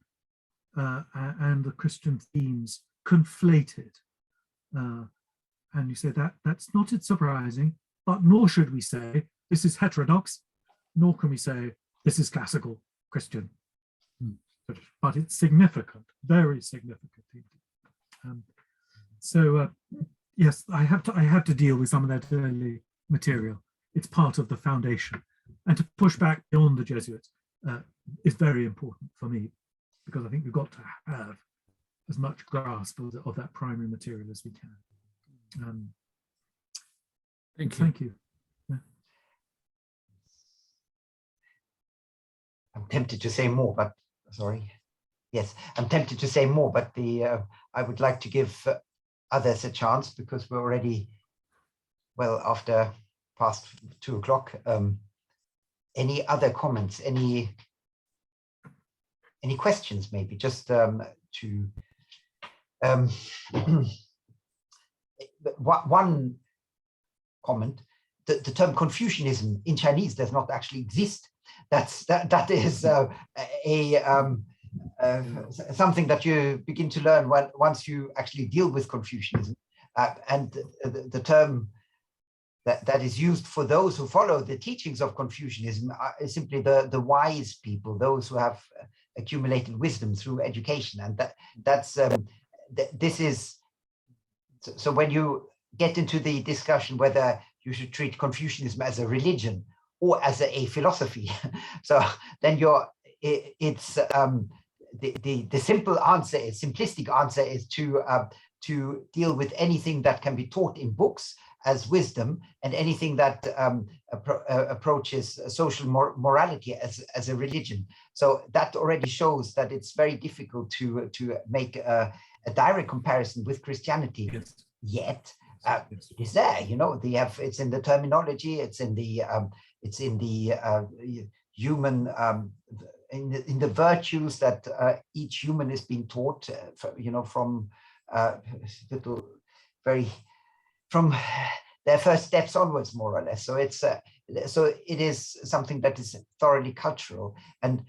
and the Christian themes conflated. And you say that's not surprising, but nor should we say this is heterodox, nor can we say this is classical Christian. But it's significant, very significant. Yes, I have to deal with some of that early material. It's part of the foundation, and to push back beyond the Jesuits is very important for me, because I think we've got to have as much grasp of that primary material as we can. Thank you. Yeah. I'm tempted to say more, but sorry. Yes, I'm tempted to say more, but I would like to give others a chance, because we're already after past 2 o'clock. Any other comments? Any questions? Maybe just to one comment. The term Confucianism in Chinese does not actually exist. That is something that you begin to learn once you actually deal with Confucianism, and the term that is used for those who follow the teachings of Confucianism is simply the wise people, those who have accumulated wisdom through education, and this is so. When you get into the discussion whether you should treat Confucianism as a religion or as a philosophy, so then the simple answer is, simplistic answer is to deal with anything that can be taught in books as wisdom, and anything that approaches social morality as a religion. So that already shows that it's very difficult to make a direct comparison with Christianity. Yes. Yet it is there. They have, it's in the terminology, it's in the human. In the virtues that each human is being taught, from from their first steps onwards, more or less. So it's so it is something that is thoroughly cultural. And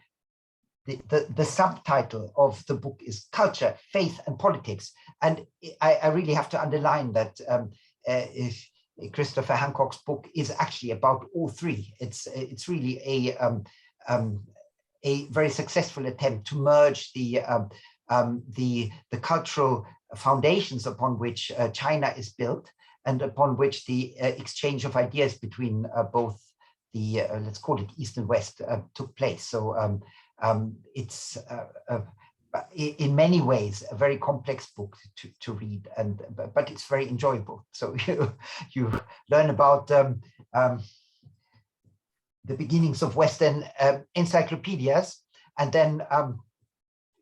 the subtitle of the book is Culture, Faith and Politics. And I really have to underline that if Christopher Hancock's book is actually about all three. It's really a very successful attempt to merge the cultural foundations upon which China is built, and upon which the exchange of ideas between both the, let's call it East and West, took place. So it's in many ways a very complex book to read, but it's very enjoyable. So you learn about the beginnings of Western encyclopedias, and then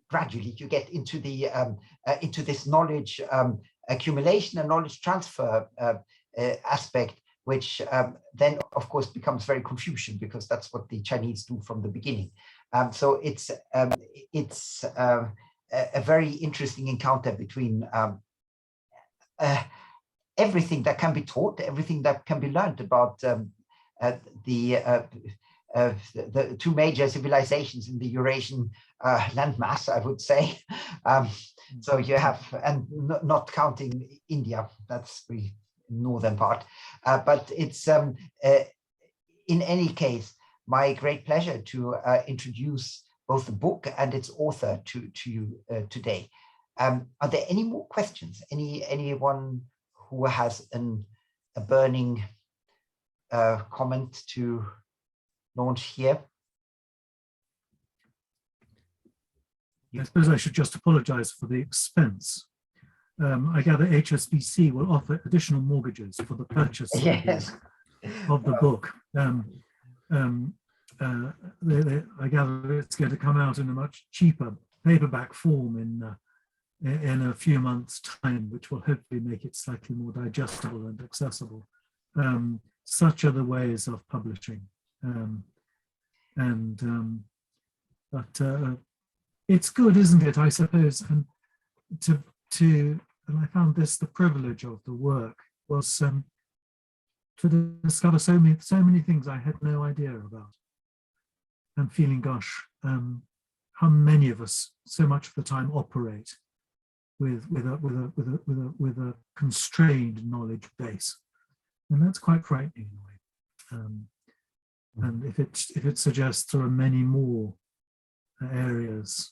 gradually you get into the into this knowledge accumulation and knowledge transfer aspect, which then of course becomes very Confucian, because that's what the Chinese do from the beginning. So it's a very interesting encounter between everything that can be taught, everything that can be learned about the two major civilizations in the Eurasian landmass, I would say. So you have, and not counting India, that's the northern part. But it's, in any case, my great pleasure to introduce both the book and its author to you today. Are there any more questions? Anyone who has a burning comment to launch here? I suppose I should just apologize for the expense. I gather HSBC will offer additional mortgages for the purchase of the book. I gather it's going to come out in a much cheaper paperback form in a few months' time, which will hopefully make it slightly more digestible and accessible. Such are the ways of publishing. But it's good, isn't it, I suppose, and and I found this the privilege of the work, was to discover so many things I had no idea about. And feeling, gosh, how many of us so much of the time operate with a constrained knowledge base, and that's quite frightening in a way. And if it suggests there are many more areas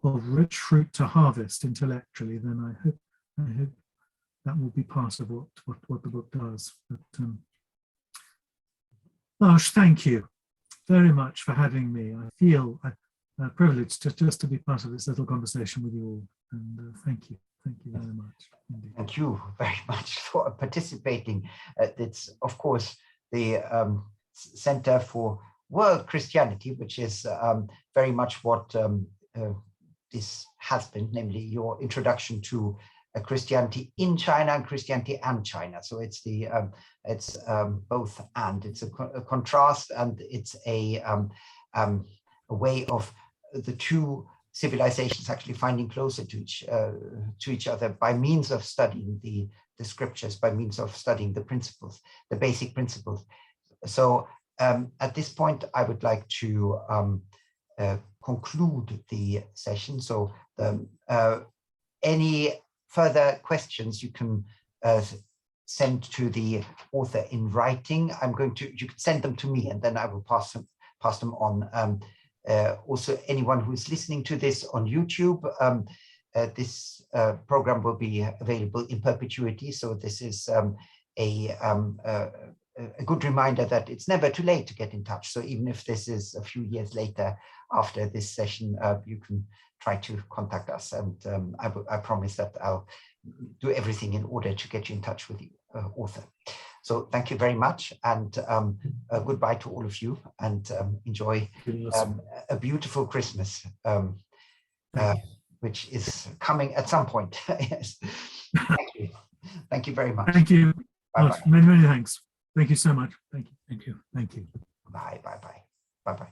of rich fruit to harvest intellectually, then I hope that will be part of what the book does. But Lars, thank you very much for having me. I feel privileged just to be part of this little conversation with you all, and thank you very much indeed. Thank you very much for participating. It's of course the Center for World Christianity, which is very much what this has been, namely your introduction to Christianity in China and Christianity and China. So it's the it's both and. It's a contrast, and it's a way of the two civilizations actually finding closer to each other by means of studying the scriptures, by means of studying the principles, the basic principles. So at this point, I would like to conclude the session. So any further questions you can send to the author in writing. You can send them to me, and then I will pass them on. Also, anyone who is listening to this on YouTube, this program will be available in perpetuity. So this is a good reminder that it's never too late to get in touch. So even if this is a few years later after this session, you can try to contact us, and I promise that I'll do everything in order to get you in touch with the author. So thank you very much, and goodbye to all of you, and enjoy a beautiful Christmas, which is coming at some point. Yes. Thank you. Thank you very much. Thank you. Bye-bye. Many thanks. Thank you so much. Thank you. Thank you. Thank you. Bye. Bye. Bye. Bye. Bye.